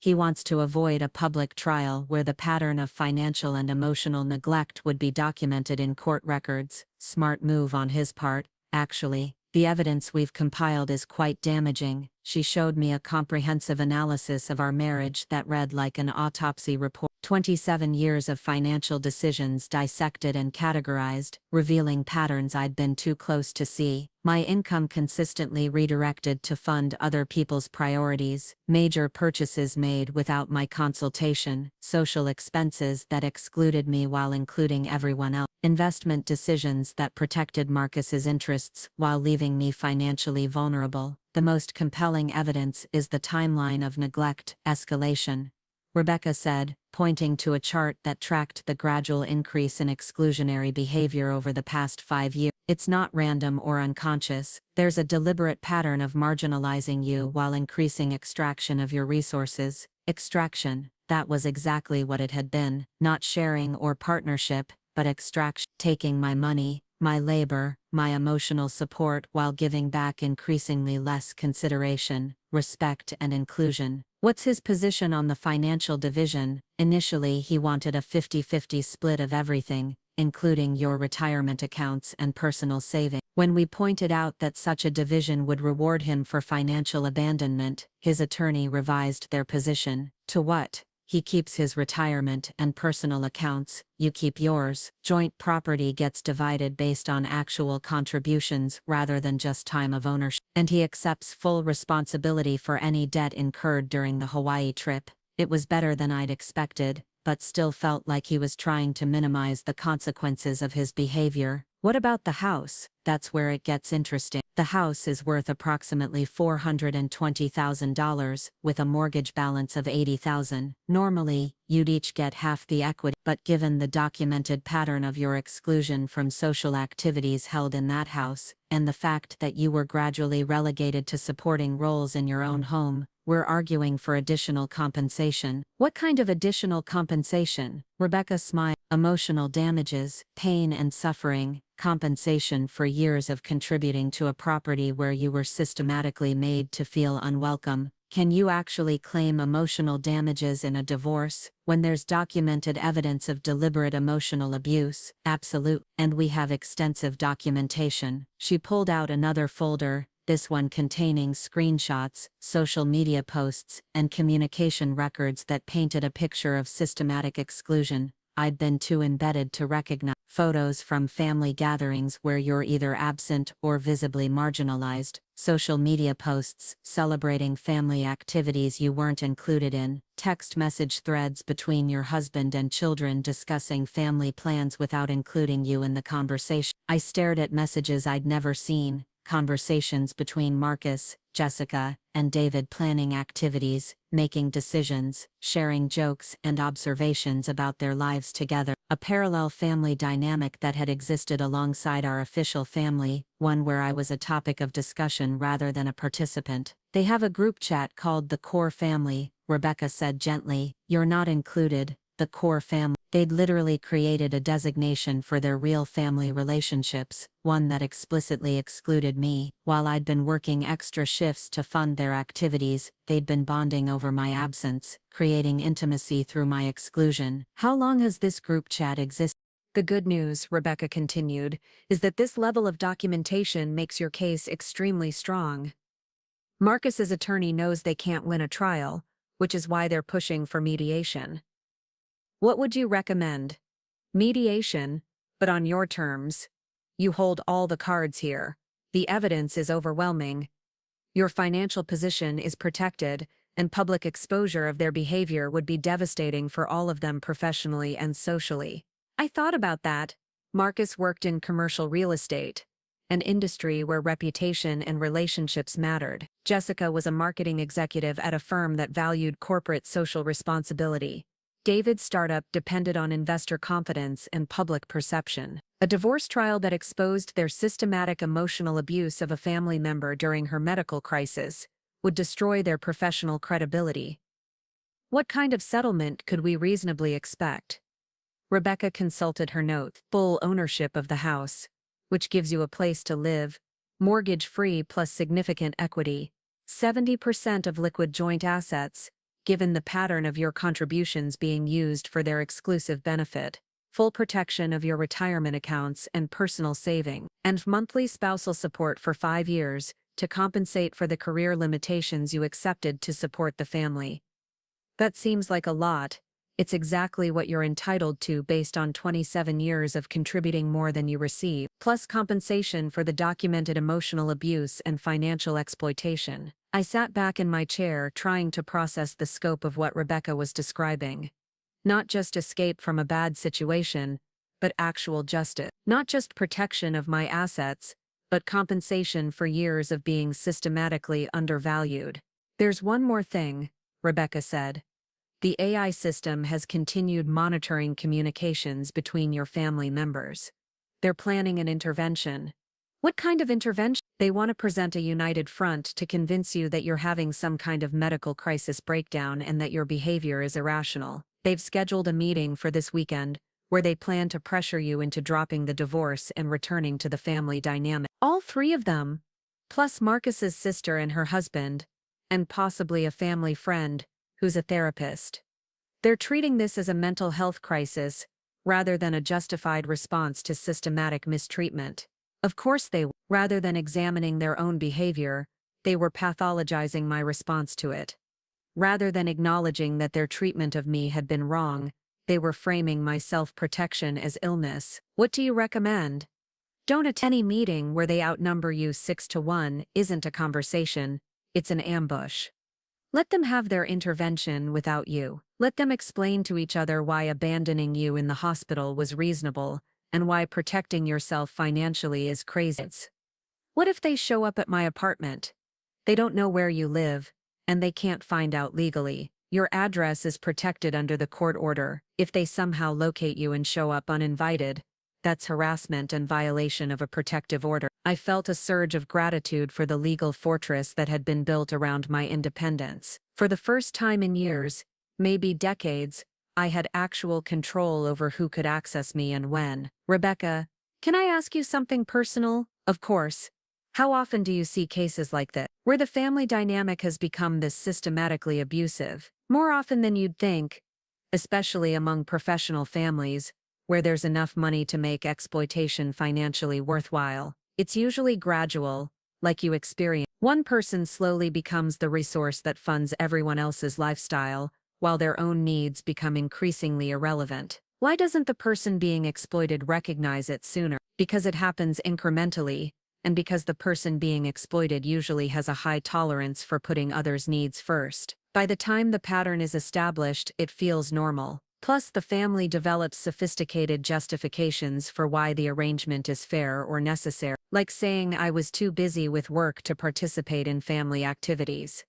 He wants to avoid a public trial where the pattern of financial and emotional neglect would be documented in court records. Smart move on his part, actually. "The evidence we've compiled is quite damaging." She showed me a comprehensive analysis of our marriage that read like an autopsy report. 27 years of financial decisions dissected and categorized, revealing patterns I'd been too close to see. My income consistently redirected to fund other people's priorities, major purchases made without my consultation, social expenses that excluded me while including everyone else, investment decisions that protected Marcus's interests while leaving me financially vulnerable. The most compelling evidence is the timeline of neglect escalation, Rebecca said, pointing to a chart that tracked the gradual increase in exclusionary behavior over the past 5 years. It's not random or unconscious, there's a deliberate pattern of marginalizing you while increasing extraction of your resources. Extraction, that was exactly what it had been, not sharing or partnership, but extraction. Taking my money, my labor, my emotional support while giving back increasingly less consideration, respect and inclusion. What's his position on the financial division? Initially he wanted a 50-50 split of everything, including your retirement accounts and personal saving. When we pointed out that such a division would reward him for financial abandonment, his attorney revised their position. To what? He keeps his retirement and personal accounts, you keep yours. Joint property gets divided based on actual contributions rather than just time of ownership. And he accepts full responsibility for any debt incurred during the Hawaii trip. It was better than I'd expected, but still felt like he was trying to minimize the consequences of his behavior. What about the house? That's where it gets interesting. The house is worth approximately $420,000, with a mortgage balance of $80,000. Normally, you'd each get half the equity, but given the documented pattern of your exclusion from social activities held in that house, and the fact that you were gradually relegated to supporting roles in your own home, we're arguing for additional compensation. What kind of additional compensation? Rebecca smiled. Emotional damages, pain and suffering, compensation for years of contributing to a property where you were systematically made to feel unwelcome. Can you actually claim emotional damages in a divorce, when there's documented evidence of deliberate emotional abuse? Absolute. And we have extensive documentation. She pulled out another folder, this one containing screenshots, social media posts, and communication records that painted a picture of systematic exclusion. I'd been too embedded to recognize photos from family gatherings where you're either absent or visibly marginalized, social media posts celebrating family activities you weren't included in, text message threads between your husband and children discussing family plans without including you in the conversation. I stared at messages I'd never seen, conversations between Marcus, Jessica, and David planning activities, making decisions, sharing jokes and observations about their lives together. A parallel family dynamic that had existed alongside our official family, one where I was a topic of discussion rather than a participant. They have a group chat called the Core Family, Rebecca said gently. You're not included, the Core Family. They'd literally created a designation for their real family relationships, one that explicitly excluded me. While I'd been working extra shifts to fund their activities, they'd been bonding over my absence, creating intimacy through my exclusion. How long has this group chat existed? The good news, Rebecca continued, is that this level of documentation makes your case extremely strong. Marcus's attorney knows they can't win a trial, which is why they're pushing for mediation. What would you recommend? Mediation, but on your terms. You hold all the cards here. The evidence is overwhelming. Your financial position is protected, and public exposure of their behavior would be devastating for all of them professionally and socially. I thought about that. Marcus worked in commercial real estate, an industry where reputation and relationships mattered. Jessica was a marketing executive at a firm that valued corporate social responsibility. David's startup depended on investor confidence and public perception. A divorce trial that exposed their systematic emotional abuse of a family member during her medical crisis would destroy their professional credibility. What kind of settlement could we reasonably expect? Rebecca consulted her notes. Full ownership of the house, which gives you a place to live, mortgage-free plus significant equity, 70% of liquid joint assets, given the pattern of your contributions being used for their exclusive benefit, full protection of your retirement accounts and personal saving, and monthly spousal support for 5 years to compensate for the career limitations you accepted to support the family. That seems like a lot. It's exactly what you're entitled to based on 27 years of contributing more than you receive, plus compensation for the documented emotional abuse and financial exploitation. I sat back in my chair trying to process the scope of what Rebecca was describing. Not just escape from a bad situation, but actual justice. Not just protection of my assets, but compensation for years of being systematically undervalued. There's one more thing, Rebecca said. The AI system has continued monitoring communications between your family members. They're planning an intervention. What kind of intervention? They want to present a united front to convince you that you're having some kind of medical crisis breakdown and that your behavior is irrational. They've scheduled a meeting for this weekend, where they plan to pressure you into dropping the divorce and returning to the family dynamic. All three of them, plus Marcus's sister and her husband, and possibly a family friend, who's a therapist. They're treating this as a mental health crisis, rather than a justified response to systematic mistreatment. Of course rather than examining their own behavior, they were pathologizing my response to it. Rather than acknowledging that their treatment of me had been wrong, they were framing my self-protection as illness. What do you recommend? Don't attend any meeting where they outnumber you 6-1 isn't a conversation, it's an ambush. Let them have their intervention without you. Let them explain to each other why abandoning you in the hospital was reasonable, and why protecting yourself financially is crazy. What if they show up at my apartment? They don't know where you live, and they can't find out legally. Your address is protected under the court order. If they somehow locate you and show up uninvited, that's harassment and violation of a protective order. I felt a surge of gratitude for the legal fortress that had been built around my independence. For the first time in years, maybe decades, I had actual control over who could access me and when. Rebecca, can I ask you something personal? Of course. How often do you see cases like this, where the family dynamic has become this systematically abusive? More often than you'd think, especially among professional families, where there's enough money to make exploitation financially worthwhile. It's usually gradual, like you experience. One person slowly becomes the resource that funds everyone else's lifestyle, while their own needs become increasingly irrelevant. Why doesn't the person being exploited recognize it sooner? Because it happens incrementally, and because the person being exploited usually has a high tolerance for putting others' needs first. By the time the pattern is established, it feels normal. Plus, the family develops sophisticated justifications for why the arrangement is fair or necessary, like saying I was too busy with work to participate in family activities.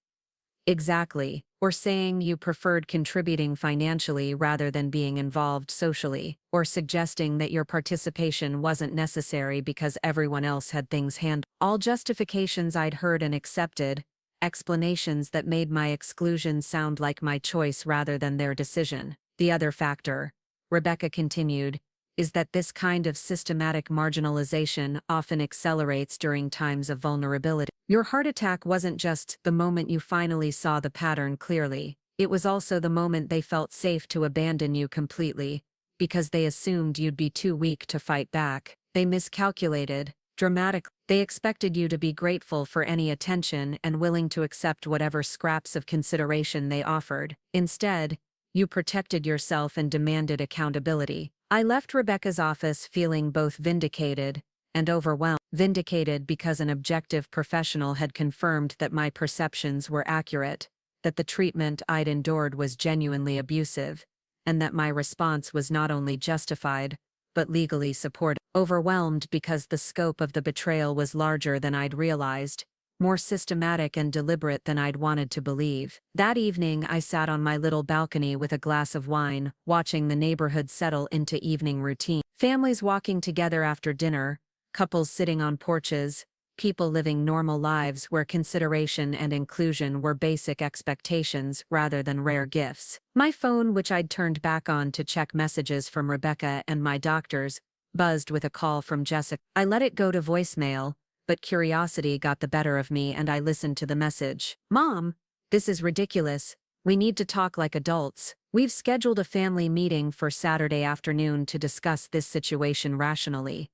Exactly. Or saying you preferred contributing financially rather than being involved socially, or suggesting that your participation wasn't necessary because everyone else had things handled. All justifications I'd heard and accepted, explanations that made my exclusion sound like my choice rather than their decision. The other factor, Rebecca continued, is that this kind of systematic marginalization often accelerates during times of vulnerability. Your heart attack wasn't just the moment you finally saw the pattern clearly, it was also the moment they felt safe to abandon you completely, because they assumed you'd be too weak to fight back. They miscalculated, dramatically. They expected you to be grateful for any attention and willing to accept whatever scraps of consideration they offered. Instead, you protected yourself and demanded accountability. I left Rebecca's office feeling both vindicated and overwhelmed. Vindicated because an objective professional had confirmed that my perceptions were accurate, that the treatment I'd endured was genuinely abusive, and that my response was not only justified, but legally supported. Overwhelmed because the scope of the betrayal was larger than I'd realized, more systematic and deliberate than I'd wanted to believe. That evening I sat on my little balcony with a glass of wine, watching the neighborhood settle into evening routine. Families walking together after dinner, couples sitting on porches, people living normal lives where consideration and inclusion were basic expectations rather than rare gifts. My phone, which I'd turned back on to check messages from Rebecca and my doctors, buzzed with a call from Jessica. I let it go to voicemail, but curiosity got the better of me and I listened to the message. Mom, this is ridiculous. We need to talk like adults. We've scheduled a family meeting for Saturday afternoon to discuss this situation rationally.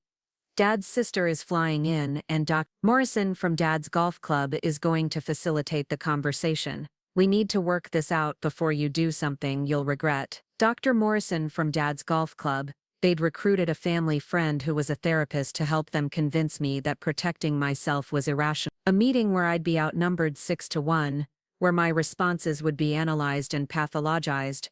Dad's sister is flying in and Dr. Morrison from Dad's golf club is going to facilitate the conversation. We need to work this out before you do something you'll regret. Dr. Morrison from Dad's golf club, they'd recruited a family friend who was a therapist to help them convince me that protecting myself was irrational. A meeting where I'd be outnumbered 6-1, where my responses would be analyzed and pathologized,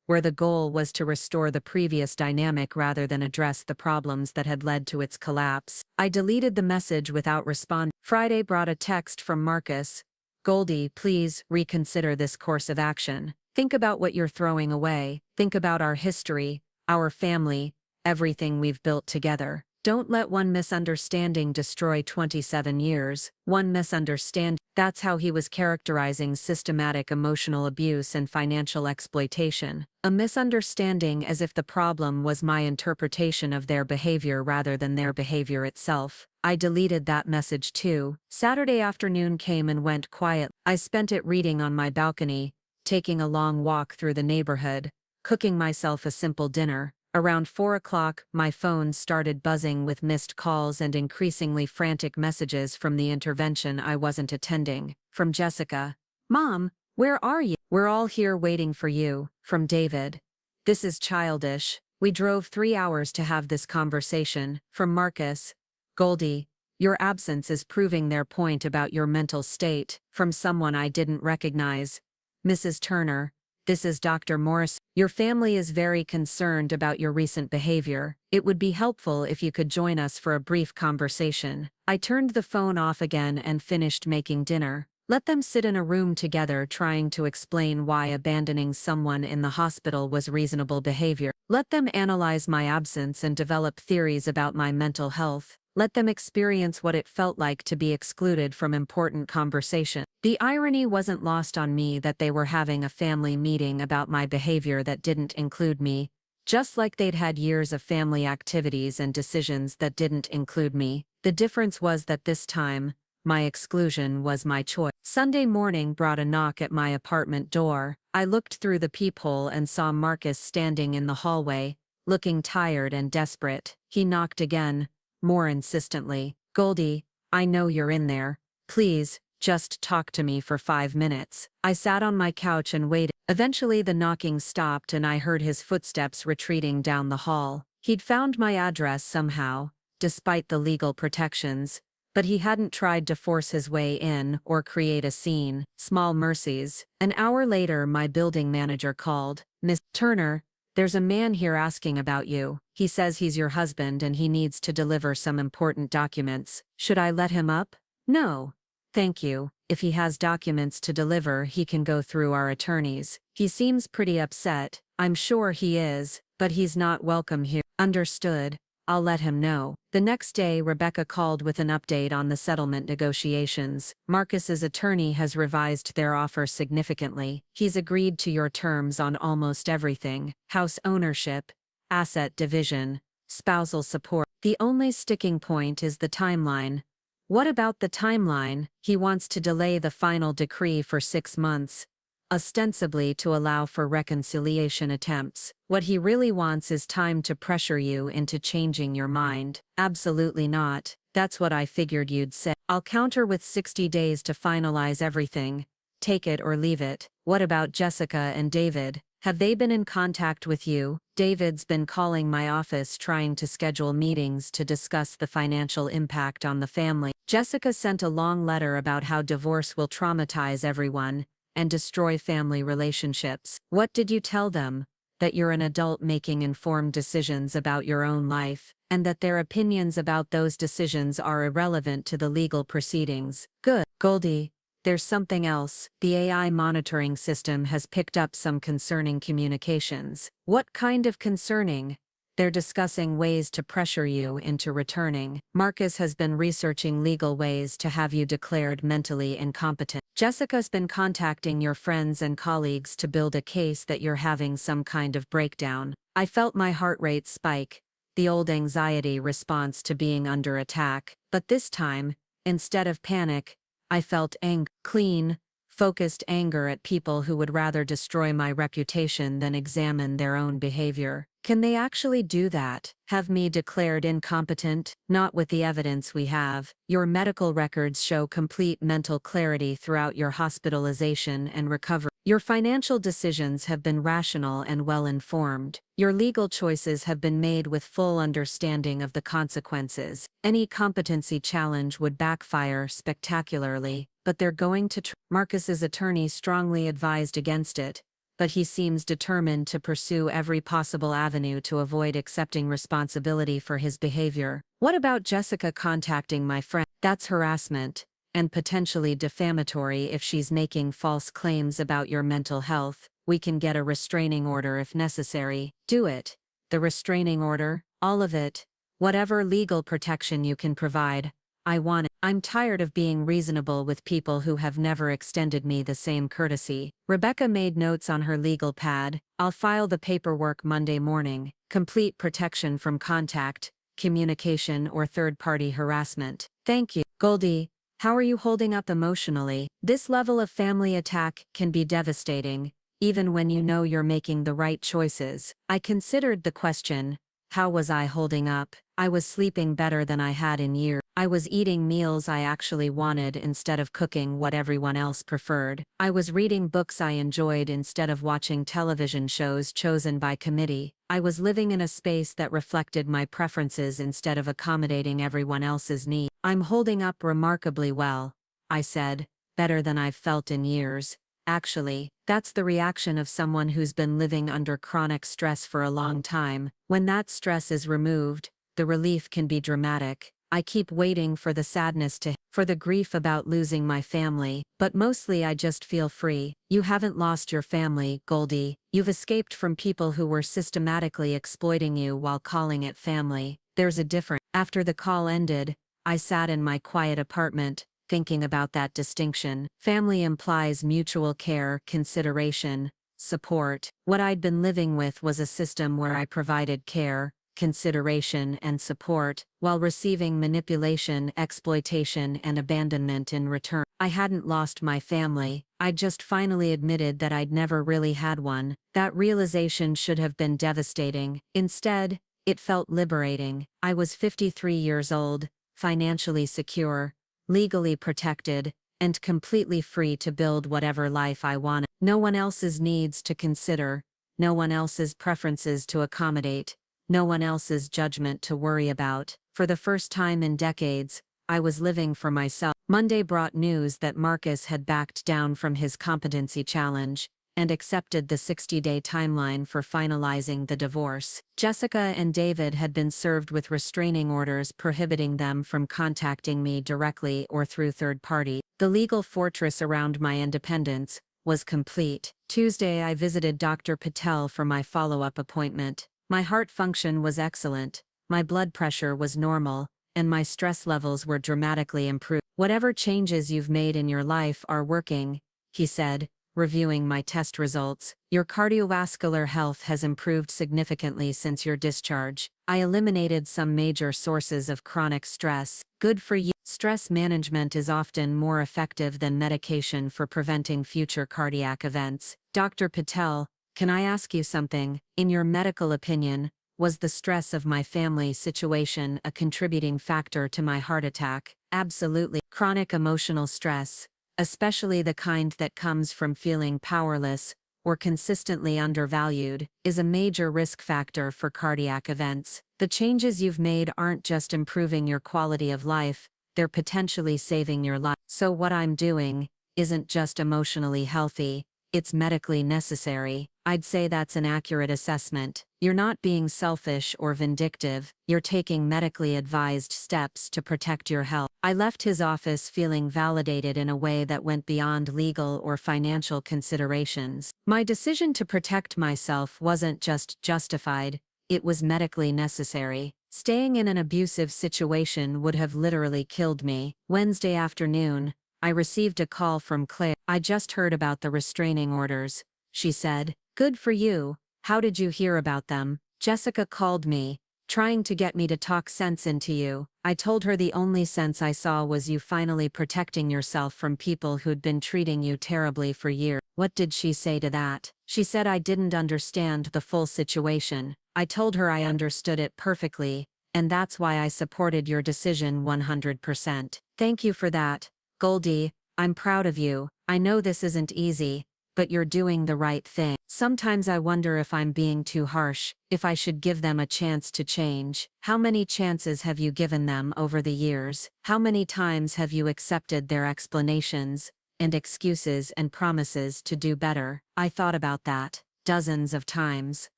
where the goal was to restore the previous dynamic rather than address the problems that had led to its collapse. I deleted the message without responding. Friday brought a text from Marcus. Goldie, please reconsider this course of action. Think about what you're throwing away. Think about our history, our family, everything we've built together. Don't let one misunderstanding destroy 27 years. One misunderstanding. That's how he was characterizing systematic emotional abuse and financial exploitation. A misunderstanding, as if the problem was my interpretation of their behavior rather than their behavior itself. I deleted that message too. Saturday afternoon came and went quiet. I spent it reading on my balcony, taking a long walk through the neighborhood, cooking myself a simple dinner. Around 4 o'clock, my phone started buzzing with missed calls and increasingly frantic messages from the intervention I wasn't attending. From Jessica. Mom, where are you? We're all here waiting for you. From David. This is childish. We drove 3 hours to have this conversation. From Marcus. Goldie, your absence is proving their point about your mental state. From someone I didn't recognize. Mrs. Turner. This is Dr. Morris. Your family is very concerned about your recent behavior. It would be helpful if you could join us for a brief conversation. I turned the phone off again and finished making dinner. Let them sit in a room together trying to explain why abandoning someone in the hospital was reasonable behavior. Let them analyze my absence and develop theories about my mental health. Let them experience what it felt like to be excluded from important conversation. The irony wasn't lost on me that they were having a family meeting about my behavior that didn't include me, just like they'd had years of family activities and decisions that didn't include me. The difference was that this time, my exclusion was my choice. Sunday morning brought a knock at my apartment door. I looked through the peephole and saw Marcus standing in the hallway, looking tired and desperate. He knocked again, more insistently. Goldie, I know you're in there. Please, just talk to me for 5 minutes. I sat on my couch and waited. Eventually the knocking stopped and I heard his footsteps retreating down the hall. He'd found my address somehow, despite the legal protections, but he hadn't tried to force his way in or create a scene. Small mercies. An hour later my building manager called. Miss Turner, there's a man here asking about you. He says he's your husband and he needs to deliver some important documents. Should I let him up? No. Thank you. If he has documents to deliver, he can go through our attorneys. He seems pretty upset. I'm sure he is, but he's not welcome here. Understood. I'll let him know. The next day, Rebecca called with an update on the settlement negotiations. Marcus's attorney has revised their offer significantly. He's agreed to your terms on almost everything: house ownership, asset division, spousal support. The only sticking point is the timeline. What about the timeline? He wants to delay the final decree for 6 months, ostensibly to allow for reconciliation attempts. What he really wants is time to pressure you into changing your mind. Absolutely not. That's what I figured you'd say. I'll counter with 60 days to finalize everything. Take it or leave it. What about Jessica and David? Have they been in contact with you? David's been calling my office trying to schedule meetings to discuss the financial impact on the family. Jessica sent a long letter about how divorce will traumatize everyone and destroy family relationships. What did you tell them? That you're an adult making informed decisions about your own life, and that their opinions about those decisions are irrelevant to the legal proceedings. Good. Goldie, there's something else. The AI monitoring system has picked up some concerning communications. What kind of concerning? They're discussing ways to pressure you into returning. Marcus has been researching legal ways to have you declared mentally incompetent. Jessica's been contacting your friends and colleagues to build a case that you're having some kind of breakdown. I felt my heart rate spike, the old anxiety response to being under attack. But this time, instead of panic, I felt clean, focused anger at people who would rather destroy my reputation than examine their own behavior. Can they actually do that? Have me declared incompetent? Not with the evidence we have. Your medical records show complete mental clarity throughout your hospitalization and recovery. Your financial decisions have been rational and well-informed. Your legal choices have been made with full understanding of the consequences. Any competency challenge would backfire spectacularly, but they're going to Marcus's attorney strongly advised against it. but he seems determined to pursue every possible avenue to avoid accepting responsibility for his behavior. What about Jessica contacting my friend? That's harassment, and potentially defamatory if she's making false claims about your mental health. We can get a restraining order if necessary. Do it. The restraining order, all of it. Whatever legal protection you can provide. I want it. I'm tired of being reasonable with people who have never extended me the same courtesy. Rebecca made notes on her legal pad. I'll file the paperwork Monday morning. Complete protection from contact, communication, or third-party harassment. Thank you. Goldie, how are you holding up emotionally? This level of family attack can be devastating, even when you know you're making the right choices. I considered the question, how was I holding up? I was sleeping better than I had in years. I was eating meals I actually wanted instead of cooking what everyone else preferred. I was reading books I enjoyed instead of watching television shows chosen by committee. I was living in a space that reflected my preferences instead of accommodating everyone else's needs. I'm holding up remarkably well, I said, better than I've felt in years. Actually, that's the reaction of someone who's been living under chronic stress for a long time. When that stress is removed, the relief can be dramatic. I keep waiting for the sadness for the grief about losing my family, but mostly I just feel free. You haven't lost your family, Goldie. You've escaped from people who were systematically exploiting you while calling it family. There's a difference. After the call ended, I sat in my quiet apartment, thinking about that distinction. Family implies mutual care, consideration, support. What I'd been living with was a system where I provided care, consideration, and support, while receiving manipulation, exploitation, and abandonment in return. I hadn't lost my family, I'd just finally admitted that I'd never really had one. That realization should have been devastating. Instead, it felt liberating. I was 53 years old, financially secure, legally protected, and completely free to build whatever life I wanted. No one else's needs to consider, no one else's preferences to accommodate, no one else's judgment to worry about. For the first time in decades, I was living for myself. Monday brought news that Marcus had backed down from his competency challenge and accepted the 60-day timeline for finalizing the divorce. Jessica and David had been served with restraining orders prohibiting them from contacting me directly or through third party. The legal fortress around my independence was complete. Tuesday, I visited Dr. Patel for my follow-up appointment. My heart function was excellent, my blood pressure was normal, and my stress levels were dramatically improved. Whatever changes you've made in your life are working, he said, reviewing my test results. Your cardiovascular health has improved significantly since your discharge. I eliminated some major sources of chronic stress. Good for you. Stress management is often more effective than medication for preventing future cardiac events. Dr. Patel, can I ask you something? In your medical opinion, was the stress of my family situation a contributing factor to my heart attack? Absolutely. Chronic emotional stress, especially the kind that comes from feeling powerless or consistently undervalued, is a major risk factor for cardiac events. The changes you've made aren't just improving your quality of life, they're potentially saving your life. So what I'm doing isn't just emotionally healthy, it's medically necessary. I'd say that's an accurate assessment. You're not being selfish or vindictive, you're taking medically advised steps to protect your health. I left his office feeling validated in a way that went beyond legal or financial considerations. My decision to protect myself wasn't just justified, it was medically necessary. Staying in an abusive situation would have literally killed me. Wednesday afternoon, I received a call from Claire. I just heard about the restraining orders, she said. Good for you. How did you hear about them? Jessica called me, trying to get me to talk sense into you. I told her the only sense I saw was you finally protecting yourself from people who'd been treating you terribly for years. What did she say to that? She said I didn't understand the full situation. I told her I understood it perfectly, and that's why I supported your decision 100%. Thank you for that, Goldie. I'm proud of you. I know this isn't easy, but you're doing the right thing. Sometimes I wonder if I'm being too harsh, if I should give them a chance to change. How many chances have you given them over the years? How many times have you accepted their explanations, and excuses and promises to do better. I thought about that dozens of times,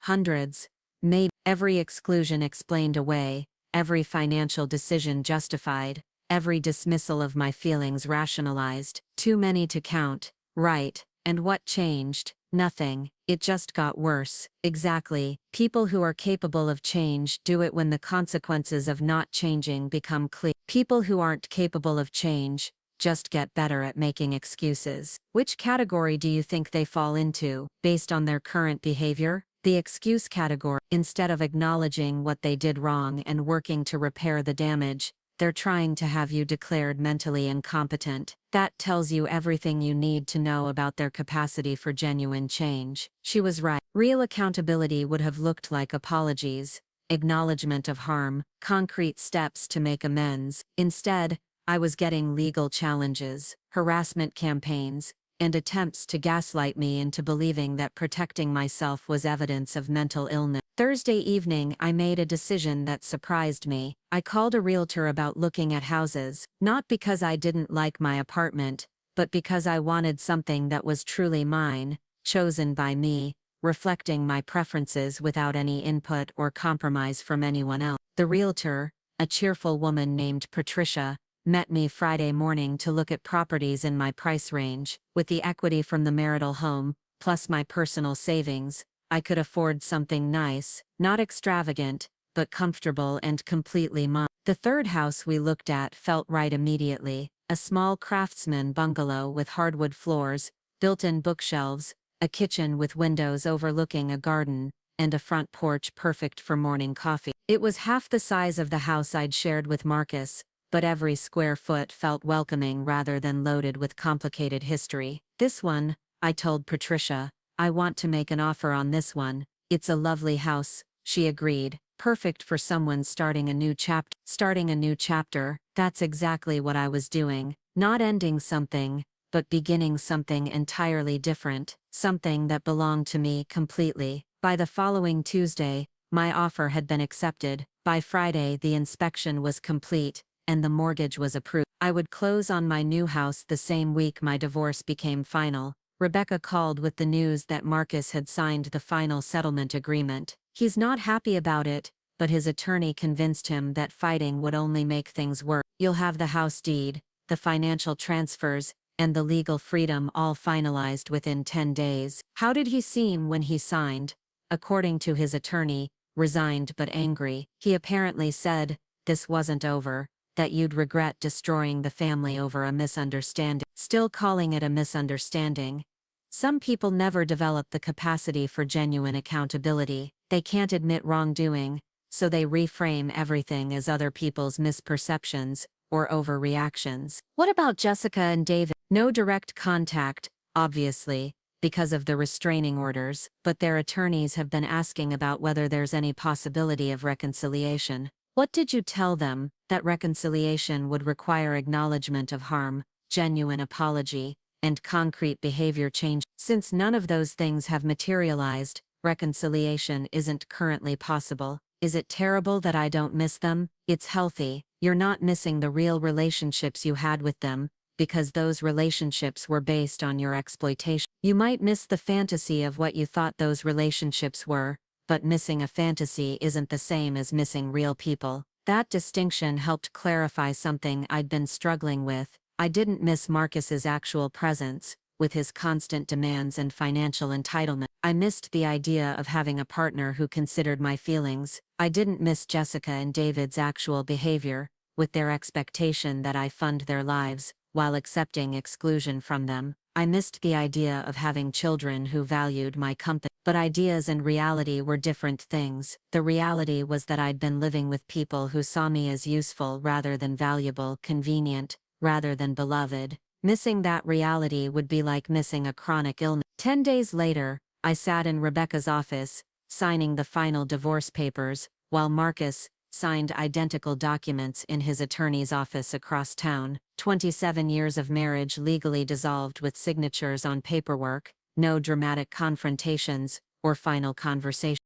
hundreds, maybe. Every exclusion explained away, every financial decision justified, every dismissal of my feelings rationalized. Too many to count, right? And what changed? Nothing. It just got worse. Exactly. People who are capable of change do it when the consequences of not changing become clear. People who aren't capable of change just get better at making excuses. Which category do you think they fall into, based on their current behavior? The excuse category. Instead of acknowledging what they did wrong and working to repair the damage, they're trying to have you declared mentally incompetent. That tells you everything you need to know about their capacity for genuine change. She was right. Real accountability would have looked like apologies, acknowledgement of harm, concrete steps to make amends. Instead, I was getting legal challenges, harassment campaigns, and attempts to gaslight me into believing that protecting myself was evidence of mental illness. Thursday evening, I made a decision that surprised me. I called a realtor about looking at houses, not because I didn't like my apartment, but because I wanted something that was truly mine, chosen by me, reflecting my preferences without any input or compromise from anyone else. The realtor, a cheerful woman named Patricia, met me Friday morning to look at properties in my price range. With the equity from the marital home, plus my personal savings, I could afford something nice, not extravagant, but comfortable and completely mine. The third house we looked at felt right immediately, a small craftsman bungalow with hardwood floors, built-in bookshelves, a kitchen with windows overlooking a garden, and a front porch perfect for morning coffee. It was half the size of the house I'd shared with Marcus, but every square foot felt welcoming rather than loaded with complicated history. This one, I told Patricia, I want to make an offer on this one. It's a lovely house, she agreed. Perfect for someone starting a new chapter. Starting a new chapter, that's exactly what I was doing. Not ending something, but beginning something entirely different, something that belonged to me completely. By the following Tuesday, my offer had been accepted. By Friday, the inspection was complete, and the mortgage was approved. I would close on my new house the same week my divorce became final. Rebecca called with the news that Marcus had signed the final settlement agreement. He's not happy about it, but his attorney convinced him that fighting would only make things worse. You'll have the house deed, the financial transfers, and the legal freedom all finalized within 10 days. How did he seem when he signed? According to his attorney, resigned but angry. He apparently said, "This wasn't over, that you'd regret destroying the family over a misunderstanding." Still calling it a misunderstanding. Some people never develop the capacity for genuine accountability. They can't admit wrongdoing, so they reframe everything as other people's misperceptions or overreactions. What about Jessica and David? No direct contact, obviously, because of the restraining orders, but their attorneys have been asking about whether there's any possibility of reconciliation. What did you tell them? That reconciliation would require acknowledgement of harm, genuine apology, and concrete behavior change. Since none of those things have materialized, reconciliation isn't currently possible. Is it terrible that I don't miss them? It's healthy. You're not missing the real relationships you had with them, because those relationships were based on your exploitation. You might miss the fantasy of what you thought those relationships were, but missing a fantasy isn't the same as missing real people. That distinction helped clarify something I'd been struggling with. I didn't miss Marcus's actual presence, with his constant demands and financial entitlement. I missed the idea of having a partner who considered my feelings. I didn't miss Jessica and David's actual behavior, with their expectation that I fund their lives, while accepting exclusion from them. I missed the idea of having children who valued my company. But ideas and reality were different things. The reality was that I'd been living with people who saw me as useful rather than valuable, convenient, rather than beloved. Missing that reality would be like missing a chronic illness. 10 days later, I sat in Rebecca's office, signing the final divorce papers, while Marcus signed identical documents in his attorney's office across town. 27 years of marriage legally dissolved with signatures on paperwork, no dramatic confrontations or final conversations.